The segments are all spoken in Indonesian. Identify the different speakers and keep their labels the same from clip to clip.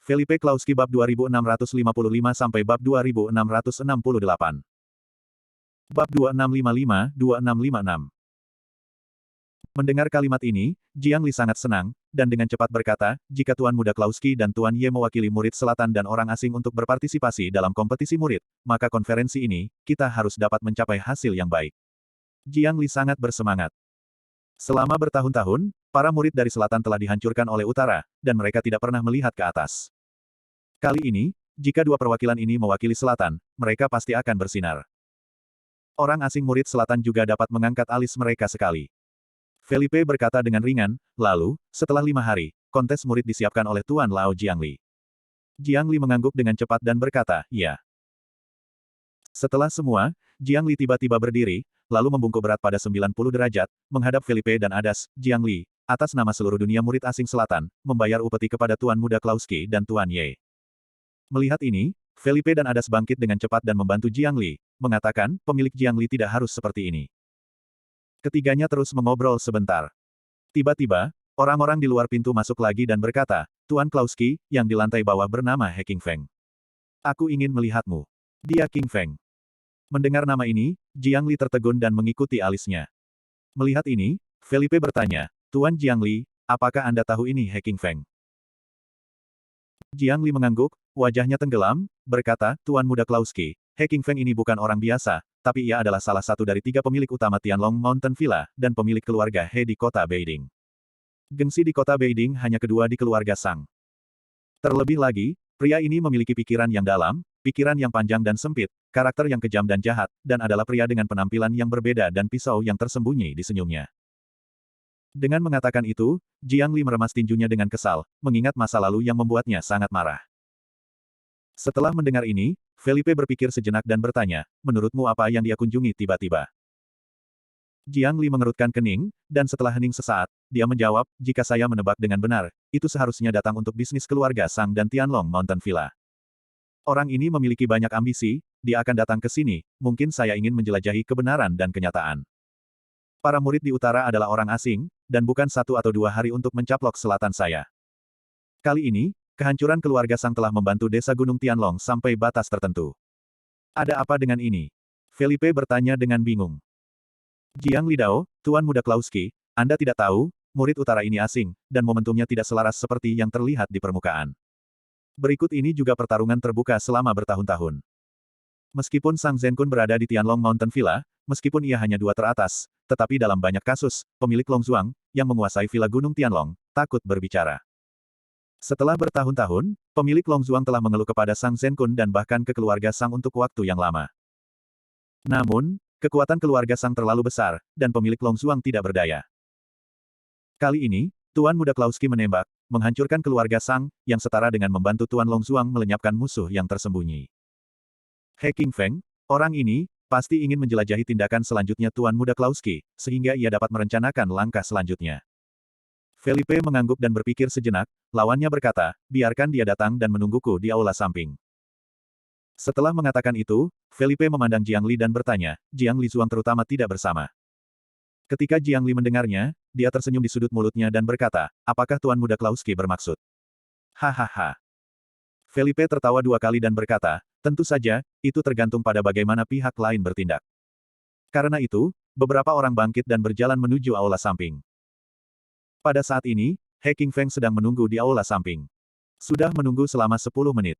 Speaker 1: Felipe Klauski bab 2655 sampai bab 2668. Bab 2655-2656. Mendengar kalimat ini, Jiang Li sangat senang, dan dengan cepat berkata, jika Tuan Muda Klauski dan Tuan Ye mewakili murid selatan dan orang asing untuk berpartisipasi dalam kompetisi murid, maka konferensi ini, kita harus dapat mencapai hasil yang baik. Jiang Li sangat bersemangat. Selama bertahun-tahun, para murid dari selatan telah dihancurkan oleh utara, dan mereka tidak pernah melihat ke atas. Kali ini, jika dua perwakilan ini mewakili selatan, mereka pasti akan bersinar. Orang asing murid selatan juga dapat mengangkat alis mereka sekali. Felipe berkata dengan ringan, lalu, setelah 5 hari, kontes murid disiapkan oleh Tuan Lao Jiangli. Jiangli mengangguk dengan cepat dan berkata, ya. Setelah semua, Jiangli tiba-tiba berdiri, lalu membungkuk berat pada 90 derajat, menghadap Felipe dan Adas, Jiangli, atas nama seluruh dunia murid asing selatan, membayar upeti kepada Tuan Muda Klauski dan Tuan Ye. Melihat ini, Felipe dan Adas bangkit dengan cepat dan membantu Jiangli, mengatakan, pemilik Jiangli tidak harus seperti ini. Ketiganya terus mengobrol sebentar. Tiba-tiba, orang-orang di luar pintu masuk lagi dan berkata, Tuan Klauski, yang di lantai bawah bernama He King Feng. Aku ingin melihatmu. Dia King Feng. Mendengar nama ini, Jiangli tertegun dan mengikuti alisnya. Melihat ini, Felipe bertanya, Tuan Jiangli, apakah Anda tahu ini He King Feng? Jiangli mengangguk, wajahnya tenggelam, berkata, Tuan Muda Klauski, He King Feng ini bukan orang biasa, tapi ia adalah salah satu dari 3 pemilik utama Tianlong Mountain Villa, dan pemilik keluarga He di kota Beiding. Gengsi di kota Beiding hanya kedua di keluarga Sang. Terlebih lagi, pria ini memiliki pikiran yang dalam, pikiran yang panjang dan sempit, karakter yang kejam dan jahat, dan adalah pria dengan penampilan yang berbeda dan pisau yang tersembunyi di senyumnya. Dengan mengatakan itu, Jiangli meremas tinjunya dengan kesal, mengingat masa lalu yang membuatnya sangat marah. Setelah mendengar ini, Felipe berpikir sejenak dan bertanya, menurutmu apa yang dia kunjungi tiba-tiba? Jiangli mengerutkan kening, dan setelah hening sesaat, dia menjawab, jika saya menebak dengan benar, itu seharusnya datang untuk bisnis keluarga Sang dan Tianlong Mountain Villa. Orang ini memiliki banyak ambisi, dia akan datang ke sini, mungkin saya ingin menjelajahi kebenaran dan kenyataan. Para murid di utara adalah orang asing, dan bukan 1 atau 2 hari untuk mencaplok selatan saya. Kali ini, kehancuran keluarga Sang telah membantu desa Gunung Tianlong sampai batas tertentu. Ada apa dengan ini? Felipe bertanya dengan bingung. Jiangli Dao, Tuan Muda Klauski, Anda tidak tahu, murid utara ini asing, dan momentumnya tidak selaras seperti yang terlihat di permukaan. Berikut ini juga pertarungan terbuka selama bertahun-tahun. Meskipun Sang Zenkun berada di Tianlong Mountain Villa, meskipun ia hanya 2 teratas, tetapi dalam banyak kasus, pemilik Longzuang, yang menguasai Villa Gunung Tianlong, takut berbicara. Setelah bertahun-tahun, pemilik Longzuang telah mengeluh kepada Sang Zenkun dan bahkan ke keluarga Sang untuk waktu yang lama. Namun, kekuatan keluarga Sang terlalu besar, dan pemilik Longzuang tidak berdaya. Kali ini, Tuan Muda Klauski menembak, menghancurkan keluarga Sang, yang setara dengan membantu Tuan Longzuang melenyapkan musuh yang tersembunyi. He King Feng, orang ini, pasti ingin menjelajahi tindakan selanjutnya Tuan Muda Klauski, sehingga ia dapat merencanakan langkah selanjutnya. Felipe mengangguk dan berpikir sejenak, lawannya berkata, biarkan dia datang dan menungguku di aula samping. Setelah mengatakan itu, Felipe memandang Jiangli dan bertanya, Jiangli Zuang terutama tidak bersama. Ketika Jiangli mendengarnya, dia tersenyum di sudut mulutnya dan berkata, apakah Tuan Muda Klauski bermaksud? Hahaha. Felipe tertawa 2 kali dan berkata, tentu saja, itu tergantung pada bagaimana pihak lain bertindak. Karena itu, beberapa orang bangkit dan berjalan menuju aula samping. Pada saat ini, He King Feng sedang menunggu di aula samping. Sudah menunggu selama 10 menit.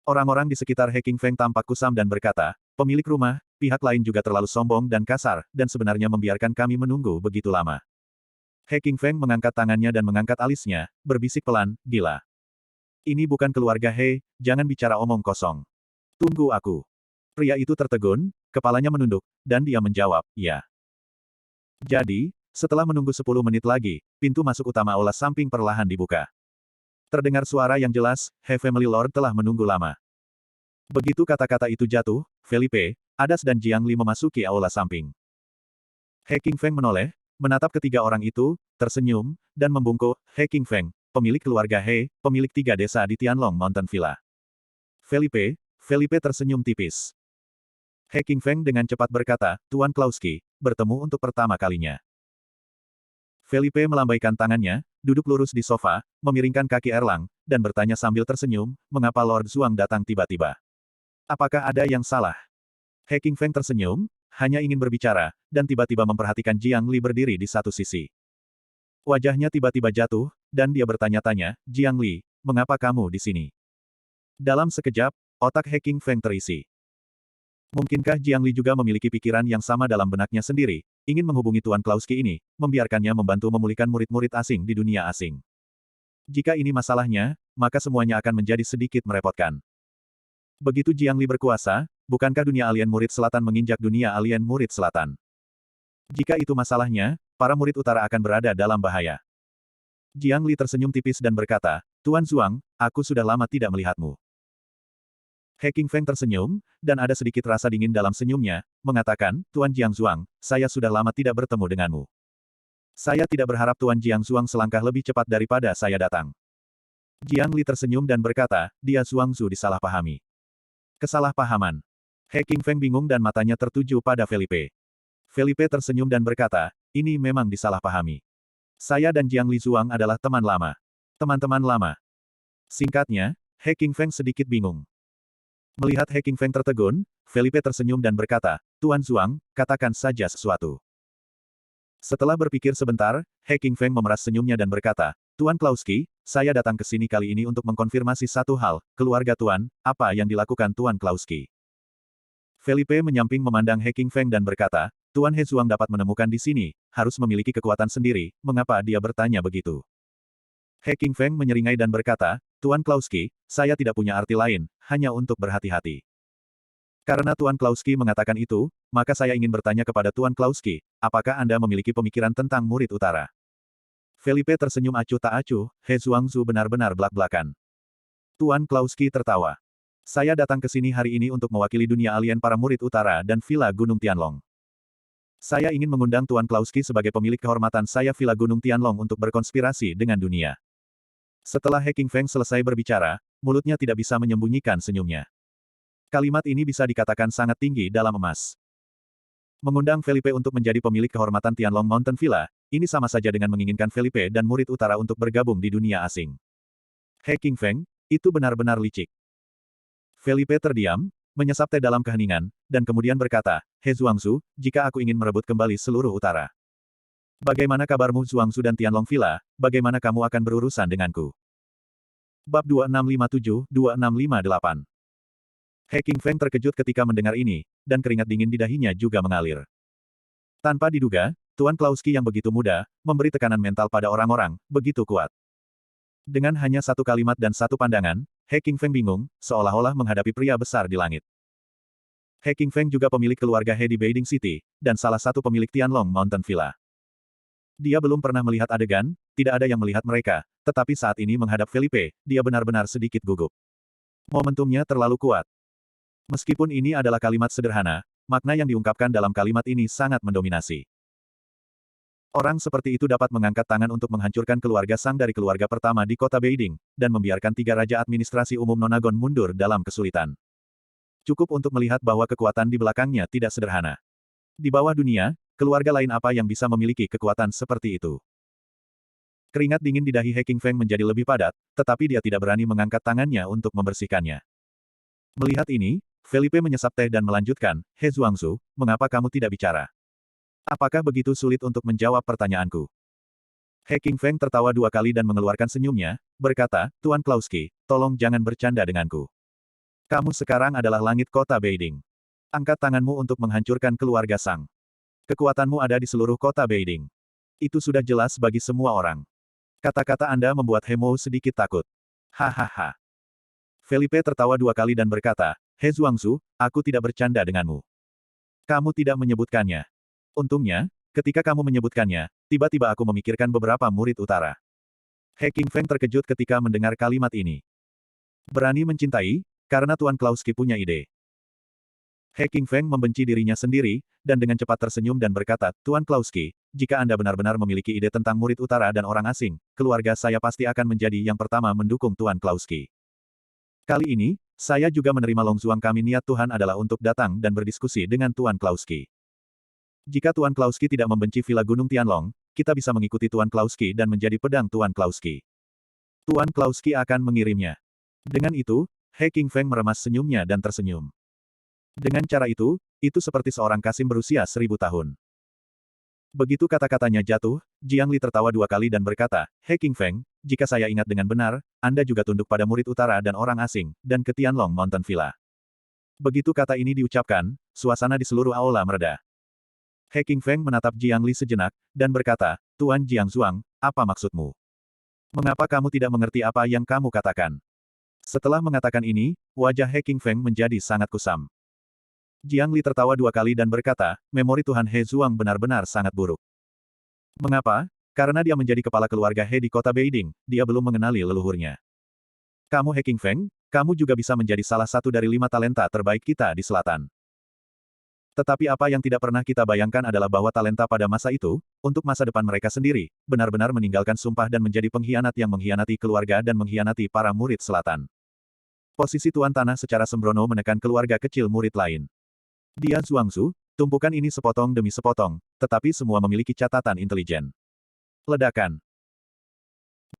Speaker 1: Orang-orang di sekitar He King Feng tampak kusam dan berkata, pemilik rumah, pihak lain juga terlalu sombong dan kasar, dan sebenarnya membiarkan kami menunggu begitu lama. He King Feng mengangkat tangannya dan mengangkat alisnya, berbisik pelan, gila. Ini bukan keluarga He, jangan bicara omong kosong. Tunggu aku. Pria itu tertegun, kepalanya menunduk, dan dia menjawab, ya. Jadi, setelah menunggu 10 menit lagi, pintu masuk utama aula samping perlahan dibuka. Terdengar suara yang jelas, He Family Lord telah menunggu lama. Begitu kata-kata itu jatuh, Felipe, Adas dan Jiangli memasuki aula samping. He King Feng menoleh, menatap ketiga orang itu, tersenyum, dan membungkuk, He King Feng, pemilik keluarga He, pemilik 3 desa di Tianlong Mountain Villa. Felipe tersenyum tipis. He King Feng dengan cepat berkata, Tuan Klauski, bertemu untuk pertama kalinya. Felipe melambaikan tangannya, duduk lurus di sofa, memiringkan kaki Erlang, dan bertanya sambil tersenyum, mengapa Lord Zuang datang tiba-tiba? Apakah ada yang salah? He Qingfeng tersenyum, hanya ingin berbicara, dan tiba-tiba memperhatikan Jiang Li berdiri di satu sisi. Wajahnya tiba-tiba jatuh, dan dia bertanya-tanya, Jiang Li, mengapa kamu di sini? Dalam sekejap, otak He Qingfeng terisi. Mungkinkah Jiang Li juga memiliki pikiran yang sama dalam benaknya sendiri, ingin menghubungi Tuan Klauski ini, membiarkannya membantu memulihkan murid-murid asing di dunia asing. Jika ini masalahnya, maka semuanya akan menjadi sedikit merepotkan. Begitu Jiang Li berkuasa, bukankah dunia alien murid selatan menginjak dunia alien murid selatan? Jika itu masalahnya, para murid utara akan berada dalam bahaya. Jiang Li tersenyum tipis dan berkata, Tuan Zuang, aku sudah lama tidak melihatmu. He Qingfeng tersenyum, dan ada sedikit rasa dingin dalam senyumnya, mengatakan, Tuan Jiang Zuang, saya sudah lama tidak bertemu denganmu. Saya tidak berharap Tuan Jiang Zuang selangkah lebih cepat daripada saya datang. Jiang Li tersenyum dan berkata, dia Zuangzu disalahpahami. Kesalahpahaman. He Qingfeng bingung dan matanya tertuju pada Felipe. Felipe tersenyum dan berkata, ini memang disalahpahami. Saya dan Jiang Li Zuang adalah teman lama. Teman-teman lama. Singkatnya, He Qingfeng sedikit bingung. Melihat He Qingfeng tertegun, Felipe tersenyum dan berkata, Tuan Zuang, katakan saja sesuatu. Setelah berpikir sebentar, He Qingfeng memeras senyumnya dan berkata, Tuan Klauski, saya datang ke sini kali ini untuk mengkonfirmasi satu hal, keluarga Tuan, apa yang dilakukan Tuan Klauski. Felipe menyamping memandang He Qingfeng dan berkata, Tuan He Zuang dapat menemukan di sini, harus memiliki kekuatan sendiri, mengapa dia bertanya begitu? He Qingfeng menyeringai dan berkata, Tuan Klauski, saya tidak punya arti lain, hanya untuk berhati-hati. Karena Tuan Klauski mengatakan itu, maka saya ingin bertanya kepada Tuan Klauski, apakah Anda memiliki pemikiran tentang murid utara? Felipe tersenyum acuh tak acuh, He Zuangzu benar-benar belak-belakan. Tuan Klauski tertawa. Saya datang ke sini hari ini untuk mewakili dunia alien para murid utara dan Villa Gunung Tianlong. Saya ingin mengundang Tuan Klauski sebagai pemilik kehormatan saya Villa Gunung Tianlong untuk berkonspirasi dengan dunia. Setelah He Qingfeng selesai berbicara, mulutnya tidak bisa menyembunyikan senyumnya. Kalimat ini bisa dikatakan sangat tinggi dalam emas. Mengundang Felipe untuk menjadi pemilik kehormatan Tianlong Mountain Villa, ini sama saja dengan menginginkan Felipe dan murid utara untuk bergabung di dunia asing. He Qingfeng, itu benar-benar licik. Felipe terdiam, menyesap teh dalam keheningan, dan kemudian berkata, He Zuangzu, jika aku ingin merebut kembali seluruh utara. Bagaimana kabarmu Zuangzu dan Tianlong Villa, bagaimana kamu akan berurusan denganku? Bab 2657-2658. He Qingfeng terkejut ketika mendengar ini, dan keringat dingin di dahinya juga mengalir. Tanpa diduga, Tuan Klauski yang begitu muda, memberi tekanan mental pada orang-orang, begitu kuat. Dengan hanya satu kalimat dan satu pandangan, He Qingfeng bingung, seolah-olah menghadapi pria besar di langit. He Qingfeng juga pemilik keluarga He di Beiding City, dan salah satu pemilik Tianlong Mountain Villa. Dia belum pernah melihat adegan, tidak ada yang melihat mereka, tetapi saat ini menghadap Felipe, dia benar-benar sedikit gugup. Momentumnya terlalu kuat. Meskipun ini adalah kalimat sederhana, makna yang diungkapkan dalam kalimat ini sangat mendominasi. Orang seperti itu dapat mengangkat tangan untuk menghancurkan keluarga Sang dari keluarga pertama di kota Beiding, dan membiarkan tiga raja administrasi umum Nonagon mundur dalam kesulitan. Cukup untuk melihat bahwa kekuatan di belakangnya tidak sederhana. Di bawah dunia, keluarga lain apa yang bisa memiliki kekuatan seperti itu? Keringat dingin di dahi He Qingfeng menjadi lebih padat, tetapi dia tidak berani mengangkat tangannya untuk membersihkannya. Melihat ini, Felipe menyesap teh dan melanjutkan, He Zuangzu, mengapa kamu tidak bicara? Apakah begitu sulit untuk menjawab pertanyaanku? He Qingfeng tertawa dua kali dan mengeluarkan senyumnya, berkata, Tuan Klauski, tolong jangan bercanda denganku. Kamu sekarang adalah langit kota Beiding. Angkat tanganmu untuk menghancurkan keluarga Sang. Kekuatanmu ada di seluruh kota Beiding. Itu sudah jelas bagi semua orang. Kata-kata Anda membuat Hemo sedikit takut. Hahaha. Felipe tertawa dua kali dan berkata, He Zuangzu, aku tidak bercanda denganmu. Kamu tidak menyebutkannya. Untungnya, ketika kamu menyebutkannya, tiba-tiba aku memikirkan beberapa murid utara. He Qingfeng terkejut ketika mendengar kalimat ini. Berani mencintai, karena Tuan Klauski punya ide. He Qingfeng membenci dirinya sendiri, dan dengan cepat tersenyum dan berkata, Tuan Klauski, jika Anda benar-benar memiliki ide tentang murid utara dan orang asing, keluarga saya pasti akan menjadi yang pertama mendukung Tuan Klauski. Kali ini, saya juga menerima Long Zuang kami niat Tuhan adalah untuk datang dan berdiskusi dengan Tuan Klauski. Jika Tuan Klauski tidak membenci Villa Gunung Tianlong, kita bisa mengikuti Tuan Klauski dan menjadi pedang Tuan Klauski. Tuan Klauski akan mengirimnya. Dengan itu, He Qingfeng meremas senyumnya dan tersenyum. Dengan cara itu seperti seorang kasim berusia 1000 tahun. Begitu kata-katanya jatuh, Jiang Li tertawa 2 kali dan berkata, He Qingfeng, jika saya ingat dengan benar, Anda juga tunduk pada murid utara dan orang asing, dan ke Tianlong Mountain Villa. Begitu kata ini diucapkan, suasana di seluruh aula mereda. He Qingfeng menatap Jiang Li sejenak, dan berkata, Tuan Jiang Zuang, apa maksudmu? Mengapa kamu tidak mengerti apa yang kamu katakan? Setelah mengatakan ini, wajah He Qingfeng menjadi sangat kusam. Jiang Li tertawa 2 kali dan berkata, memori Tuhan He Zuang benar-benar sangat buruk. Mengapa? Karena dia menjadi kepala keluarga He di kota Beiding, dia belum mengenali leluhurnya. Kamu He Qingfeng, kamu juga bisa menjadi salah satu dari 5 talenta terbaik kita di selatan. Tetapi apa yang tidak pernah kita bayangkan adalah bahwa talenta pada masa itu, untuk masa depan mereka sendiri, benar-benar meninggalkan sumpah dan menjadi pengkhianat yang mengkhianati keluarga dan mengkhianati para murid selatan. Posisi Tuan Tanah secara sembrono menekan keluarga kecil murid lain. Dia Zhuangzu, tumpukan ini sepotong demi sepotong, tetapi semua memiliki catatan intelijen. Ledakan.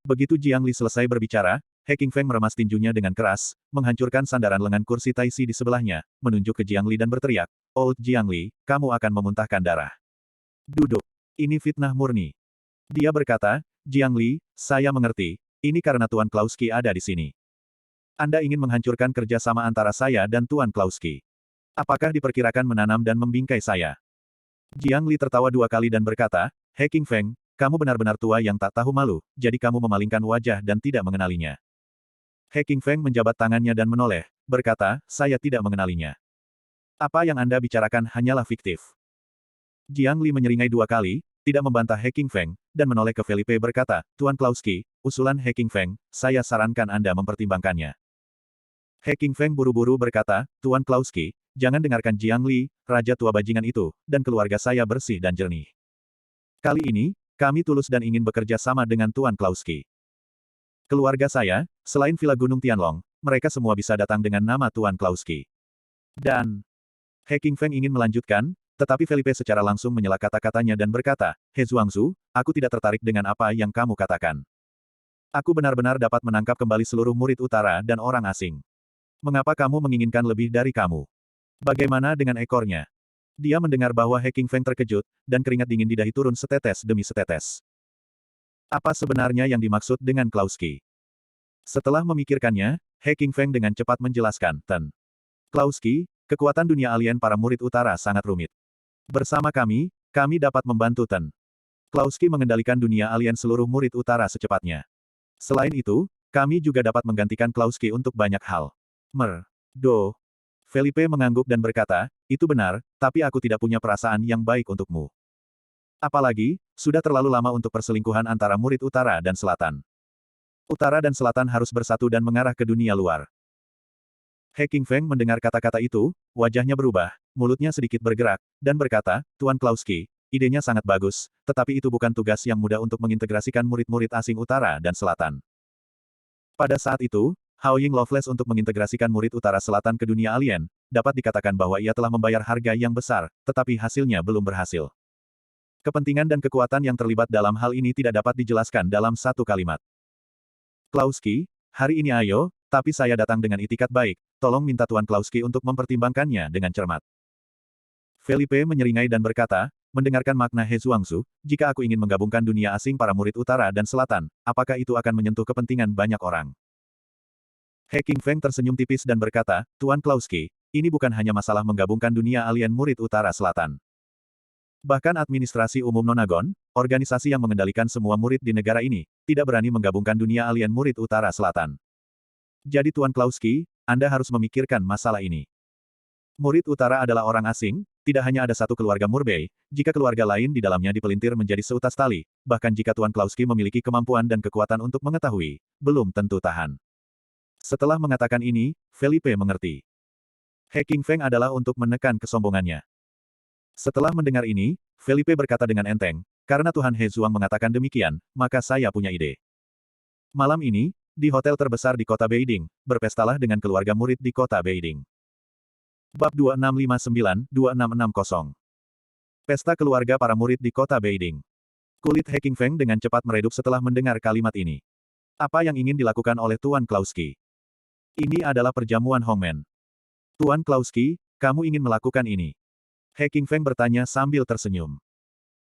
Speaker 1: Begitu Jiang Li selesai berbicara, He Qingfeng meremas tinjunya dengan keras, menghancurkan sandaran lengan kursi Taisi di sebelahnya, menunjuk ke Jiang Li dan berteriak, Old Jiang Li, kamu akan memuntahkan darah. Duduk. Ini fitnah murni. Dia berkata, Jiang Li, saya mengerti, ini karena Tuan Klauski ada di sini. Anda ingin menghancurkan kerjasama antara saya dan Tuan Klauski. Apakah diperkirakan menanam dan membingkai saya? Jiang Li tertawa 2 kali dan berkata, He Qingfeng, kamu benar-benar tua yang tak tahu malu, jadi kamu memalingkan wajah dan tidak mengenalinya. He Qingfeng menjabat tangannya dan menoleh, berkata, saya tidak mengenalinya. Apa yang Anda bicarakan hanyalah fiktif. Jiang Li menyeringai 2 kali, tidak membantah He Qingfeng, dan menoleh ke Felipe berkata, Tuan Klauski, usulan He Qingfeng, saya sarankan Anda mempertimbangkannya. He Qingfeng buru-buru berkata, Tuan Klauski, jangan dengarkan Jiang Li, raja tua bajingan itu, dan keluarga saya bersih dan jernih. Kali ini, kami tulus dan ingin bekerja sama dengan Tuan Klauski. Keluarga saya, selain Villa Gunung Tianlong, mereka semua bisa datang dengan nama Tuan Klauski. Dan, He Qingfeng ingin melanjutkan, tetapi Felipe secara langsung menyela kata-katanya dan berkata, He Zhuangzu, aku tidak tertarik dengan apa yang kamu katakan. Aku benar-benar dapat menangkap kembali seluruh murid utara dan orang asing. Mengapa kamu menginginkan lebih dari kamu? Bagaimana dengan ekornya? Dia mendengar bahwa He Qingfeng terkejut, dan keringat dingin di dahi turun setetes demi setetes. Apa sebenarnya yang dimaksud dengan Klauski? Setelah memikirkannya, He Qingfeng dengan cepat menjelaskan, Klauski, kekuatan dunia alien para murid utara sangat rumit. Bersama kami dapat membantu Klauski mengendalikan dunia alien seluruh murid utara secepatnya. Selain itu, kami juga dapat menggantikan Klauski untuk banyak hal. Felipe mengangguk dan berkata, itu benar, tapi aku tidak punya perasaan yang baik untukmu. Apalagi, sudah terlalu lama untuk perselingkuhan antara murid utara dan selatan. Utara dan selatan harus bersatu dan mengarah ke dunia luar. He Qingfeng mendengar kata-kata itu, wajahnya berubah, mulutnya sedikit bergerak, dan berkata, Tuan Klauski, idenya sangat bagus, tetapi itu bukan tugas yang mudah untuk mengintegrasikan murid-murid asing utara dan selatan. Pada saat itu, Hao Ying Loveless untuk mengintegrasikan murid utara selatan ke dunia alien, dapat dikatakan bahwa ia telah membayar harga yang besar, tetapi hasilnya belum berhasil. Kepentingan dan kekuatan yang terlibat dalam hal ini tidak dapat dijelaskan dalam satu kalimat. Klauski, hari ini ayo, tapi saya datang dengan itikat baik, tolong minta Tuan Klauski untuk mempertimbangkannya dengan cermat. Felipe menyeringai dan berkata, mendengarkan makna He Zhuangzu, jika aku ingin menggabungkan dunia asing para murid utara dan selatan, apakah itu akan menyentuh kepentingan banyak orang? He Qingfeng tersenyum tipis dan berkata, Tuan Klauski, ini bukan hanya masalah menggabungkan dunia alien murid utara selatan. Bahkan administrasi umum Nonagon, organisasi yang mengendalikan semua murid di negara ini, tidak berani menggabungkan dunia alien murid utara selatan. Jadi Tuan Klauski, Anda harus memikirkan masalah ini. Murid utara adalah orang asing, tidak hanya ada satu keluarga Murbei, jika keluarga lain di dalamnya dipelintir menjadi seutas tali, bahkan jika Tuan Klauski memiliki kemampuan dan kekuatan untuk mengetahui, belum tentu tahan. Setelah mengatakan ini, Felipe mengerti. He Qingfeng adalah untuk menekan kesombongannya. Setelah mendengar ini, Felipe berkata dengan enteng, karena Tuhan He Zuang mengatakan demikian, maka saya punya ide. Malam ini, di hotel terbesar di kota Beiding, berpestalah dengan keluarga murid di kota Beiding. Bab 2659-2660 Pesta keluarga para murid di kota Beiding. Kulit Heking Feng dengan cepat meredup setelah mendengar kalimat ini. Apa yang ingin dilakukan oleh Tuan Klauski? Ini adalah perjamuan Hongmen. Tuan Klauski, kamu ingin melakukan ini? Heking Feng bertanya sambil tersenyum.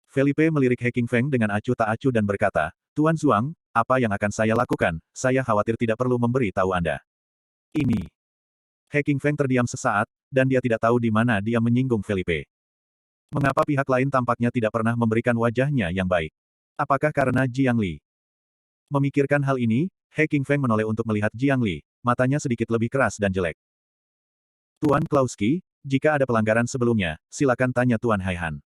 Speaker 1: Felipe melirik Heking Feng dengan acuh tak acuh dan berkata, Tuan Zuang, apa yang akan saya lakukan? Saya khawatir tidak perlu memberi tahu Anda. Ini. Heking Feng terdiam sesaat, dan dia tidak tahu di mana dia menyinggung Felipe. Mengapa pihak lain tampaknya tidak pernah memberikan wajahnya yang baik? Apakah karena Jiang Li? Memikirkan hal ini, Heking Feng menoleh untuk melihat Jiang Li, matanya sedikit lebih keras dan jelek. Tuan Klauski, jika ada pelanggaran sebelumnya, silakan tanya Tuan Haihan.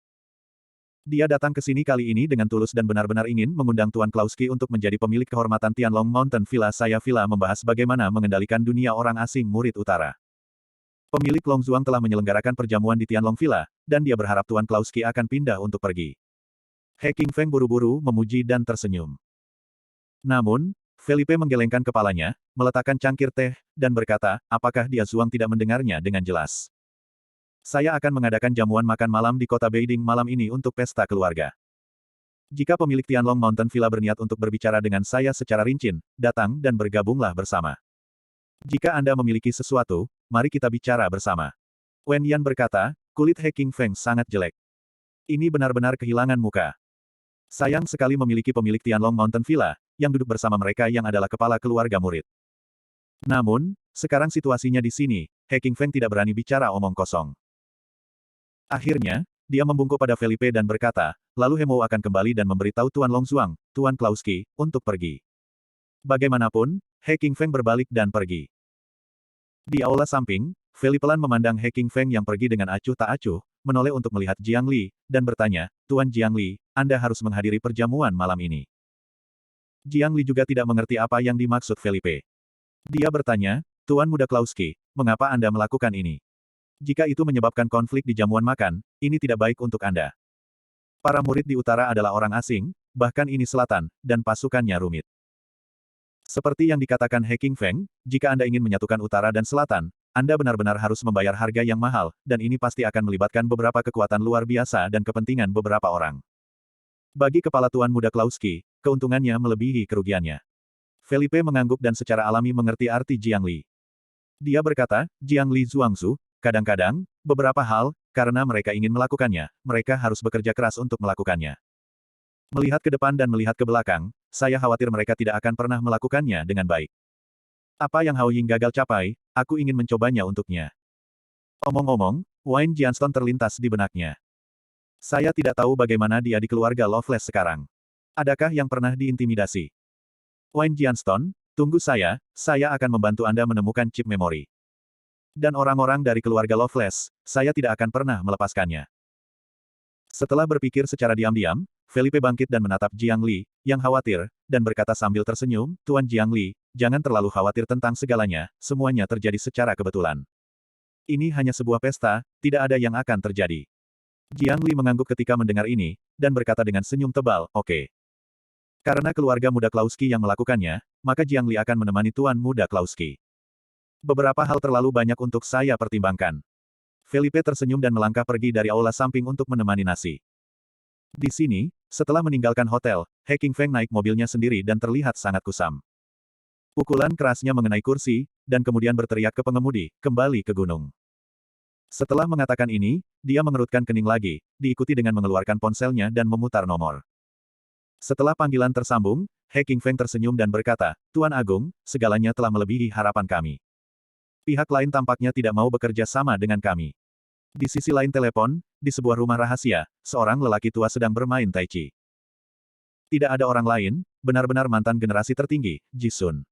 Speaker 1: Dia datang ke sini kali ini dengan tulus dan benar-benar ingin mengundang Tuan Klauski untuk menjadi pemilik kehormatan Tianlong Mountain Villa. Saya Villa membahas bagaimana mengendalikan dunia orang asing murid utara. Pemilik Long Zuang telah menyelenggarakan perjamuan di Tianlong Villa, dan dia berharap Tuan Klauski akan pindah untuk pergi. Heking Feng buru-buru memuji dan tersenyum. Namun, Felipe menggelengkan kepalanya, meletakkan cangkir teh, dan berkata, apakah dia Zuang tidak mendengarnya dengan jelas? Saya akan mengadakan jamuan makan malam di kota Beiding malam ini untuk pesta keluarga. Jika pemilik Tianlong Mountain Villa berniat untuk berbicara dengan saya secara rinci, datang dan bergabunglah bersama. Jika Anda memiliki sesuatu, mari kita bicara bersama. Wen Yan berkata, kulit Heking Feng sangat jelek. Ini benar-benar kehilangan muka. Sayang sekali memiliki pemilik Tianlong Mountain Villa, yang duduk bersama mereka yang adalah kepala keluarga murid. Namun, sekarang situasinya di sini, Heking Feng tidak berani bicara omong kosong. Akhirnya, dia membungkuk pada Felipe dan berkata, lalu Hemo akan kembali dan memberitahu Tuan Long Zuang, Tuan Klauski, untuk pergi. Bagaimanapun, Heking Feng berbalik dan pergi. Di aula samping, Felipe pelan memandang Heking Feng yang pergi dengan acuh tak acuh, menoleh untuk melihat Jiang Li, dan bertanya, Tuan Jiang Li, Anda harus menghadiri perjamuan malam ini. Jiang Li juga tidak mengerti apa yang dimaksud Felipe. Dia bertanya, Tuan Muda Klauski, mengapa Anda melakukan ini? Jika itu menyebabkan konflik di jamuan makan, ini tidak baik untuk Anda. Para murid di utara adalah orang asing, bahkan ini selatan, dan pasukannya rumit. Seperti yang dikatakan Heking Feng, jika Anda ingin menyatukan utara dan selatan, Anda benar-benar harus membayar harga yang mahal, dan ini pasti akan melibatkan beberapa kekuatan luar biasa dan kepentingan beberapa orang. Bagi kepala Tuan Muda Klauski, keuntungannya melebihi kerugiannya. Felipe mengangguk dan secara alami mengerti arti Jiang Li. Dia berkata, Jiang Li Zhuangzu, kadang-kadang, beberapa hal, karena mereka ingin melakukannya, mereka harus bekerja keras untuk melakukannya. Melihat ke depan dan melihat ke belakang, saya khawatir mereka tidak akan pernah melakukannya dengan baik. Apa yang Hao Ying gagal capai, aku ingin mencobanya untuknya. Omong-omong, Wayne Jianston terlintas di benaknya. Saya tidak tahu bagaimana dia di keluarga Loveless sekarang. Adakah yang pernah diintimidasi? Wayne Jianston, tunggu saya akan membantu Anda menemukan chip memori. Dan orang-orang dari keluarga Loveless, saya tidak akan pernah melepaskannya. Setelah berpikir secara diam-diam, Felipe bangkit dan menatap Jiang Li, yang khawatir, dan berkata sambil tersenyum, Tuan Jiang Li, jangan terlalu khawatir tentang segalanya, semuanya terjadi secara kebetulan. Ini hanya sebuah pesta, tidak ada yang akan terjadi. Jiang Li mengangguk ketika mendengar ini, dan berkata dengan senyum tebal, oke. Karena keluarga muda Klauski yang melakukannya, maka Jiang Li akan menemani Tuan Muda Klauski. Beberapa hal terlalu banyak untuk saya pertimbangkan. Felipe tersenyum dan melangkah pergi dari aula samping untuk menemani nasi. Di sini, setelah meninggalkan hotel, Heking Feng naik mobilnya sendiri dan terlihat sangat kusam. Pukulan kerasnya mengenai kursi, dan kemudian berteriak ke pengemudi, kembali ke gunung. Setelah mengatakan ini, dia mengerutkan kening lagi, diikuti dengan mengeluarkan ponselnya dan memutar nomor. Setelah panggilan tersambung, Heking Feng tersenyum dan berkata, Tuan Agung, segalanya telah melebihi harapan kami. Pihak lain tampaknya tidak mau bekerja sama dengan kami. Di sisi lain telepon, di sebuah rumah rahasia, seorang lelaki tua sedang bermain Tai Chi. Tidak ada orang lain, benar-benar mantan generasi tertinggi, Ji Sun.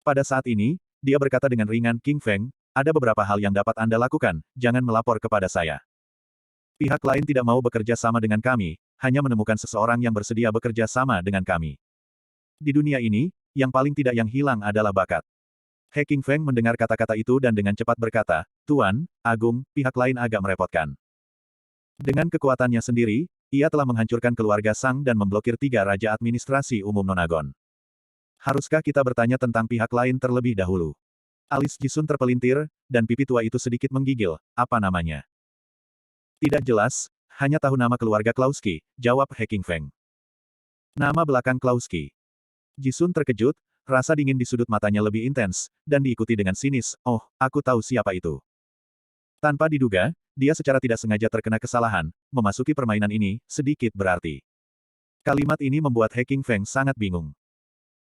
Speaker 1: Pada saat ini, dia berkata dengan ringan, King Feng, ada beberapa hal yang dapat Anda lakukan, jangan melapor kepada saya. Pihak lain tidak mau bekerja sama dengan kami, hanya menemukan seseorang yang bersedia bekerja sama dengan kami. Di dunia ini, yang paling tidak yang hilang adalah bakat. Heking Feng mendengar kata-kata itu dan dengan cepat berkata, Tuan Agung, pihak lain agak merepotkan. Dengan kekuatannya sendiri, ia telah menghancurkan keluarga Sang dan memblokir 3 raja administrasi umum Nonagon. Haruskah kita bertanya tentang pihak lain terlebih dahulu? Alis Jisun terpelintir, dan pipi tua itu sedikit menggigil, apa namanya? Tidak jelas, hanya tahu nama keluarga Klauski, jawab He Qingfeng. Nama belakang Klauski. Jisun terkejut, rasa dingin di sudut matanya lebih intens, dan diikuti dengan sinis, oh, aku tahu siapa itu. Tanpa diduga, dia secara tidak sengaja terkena kesalahan, memasuki permainan ini, sedikit berarti. Kalimat ini membuat He Qingfeng sangat bingung.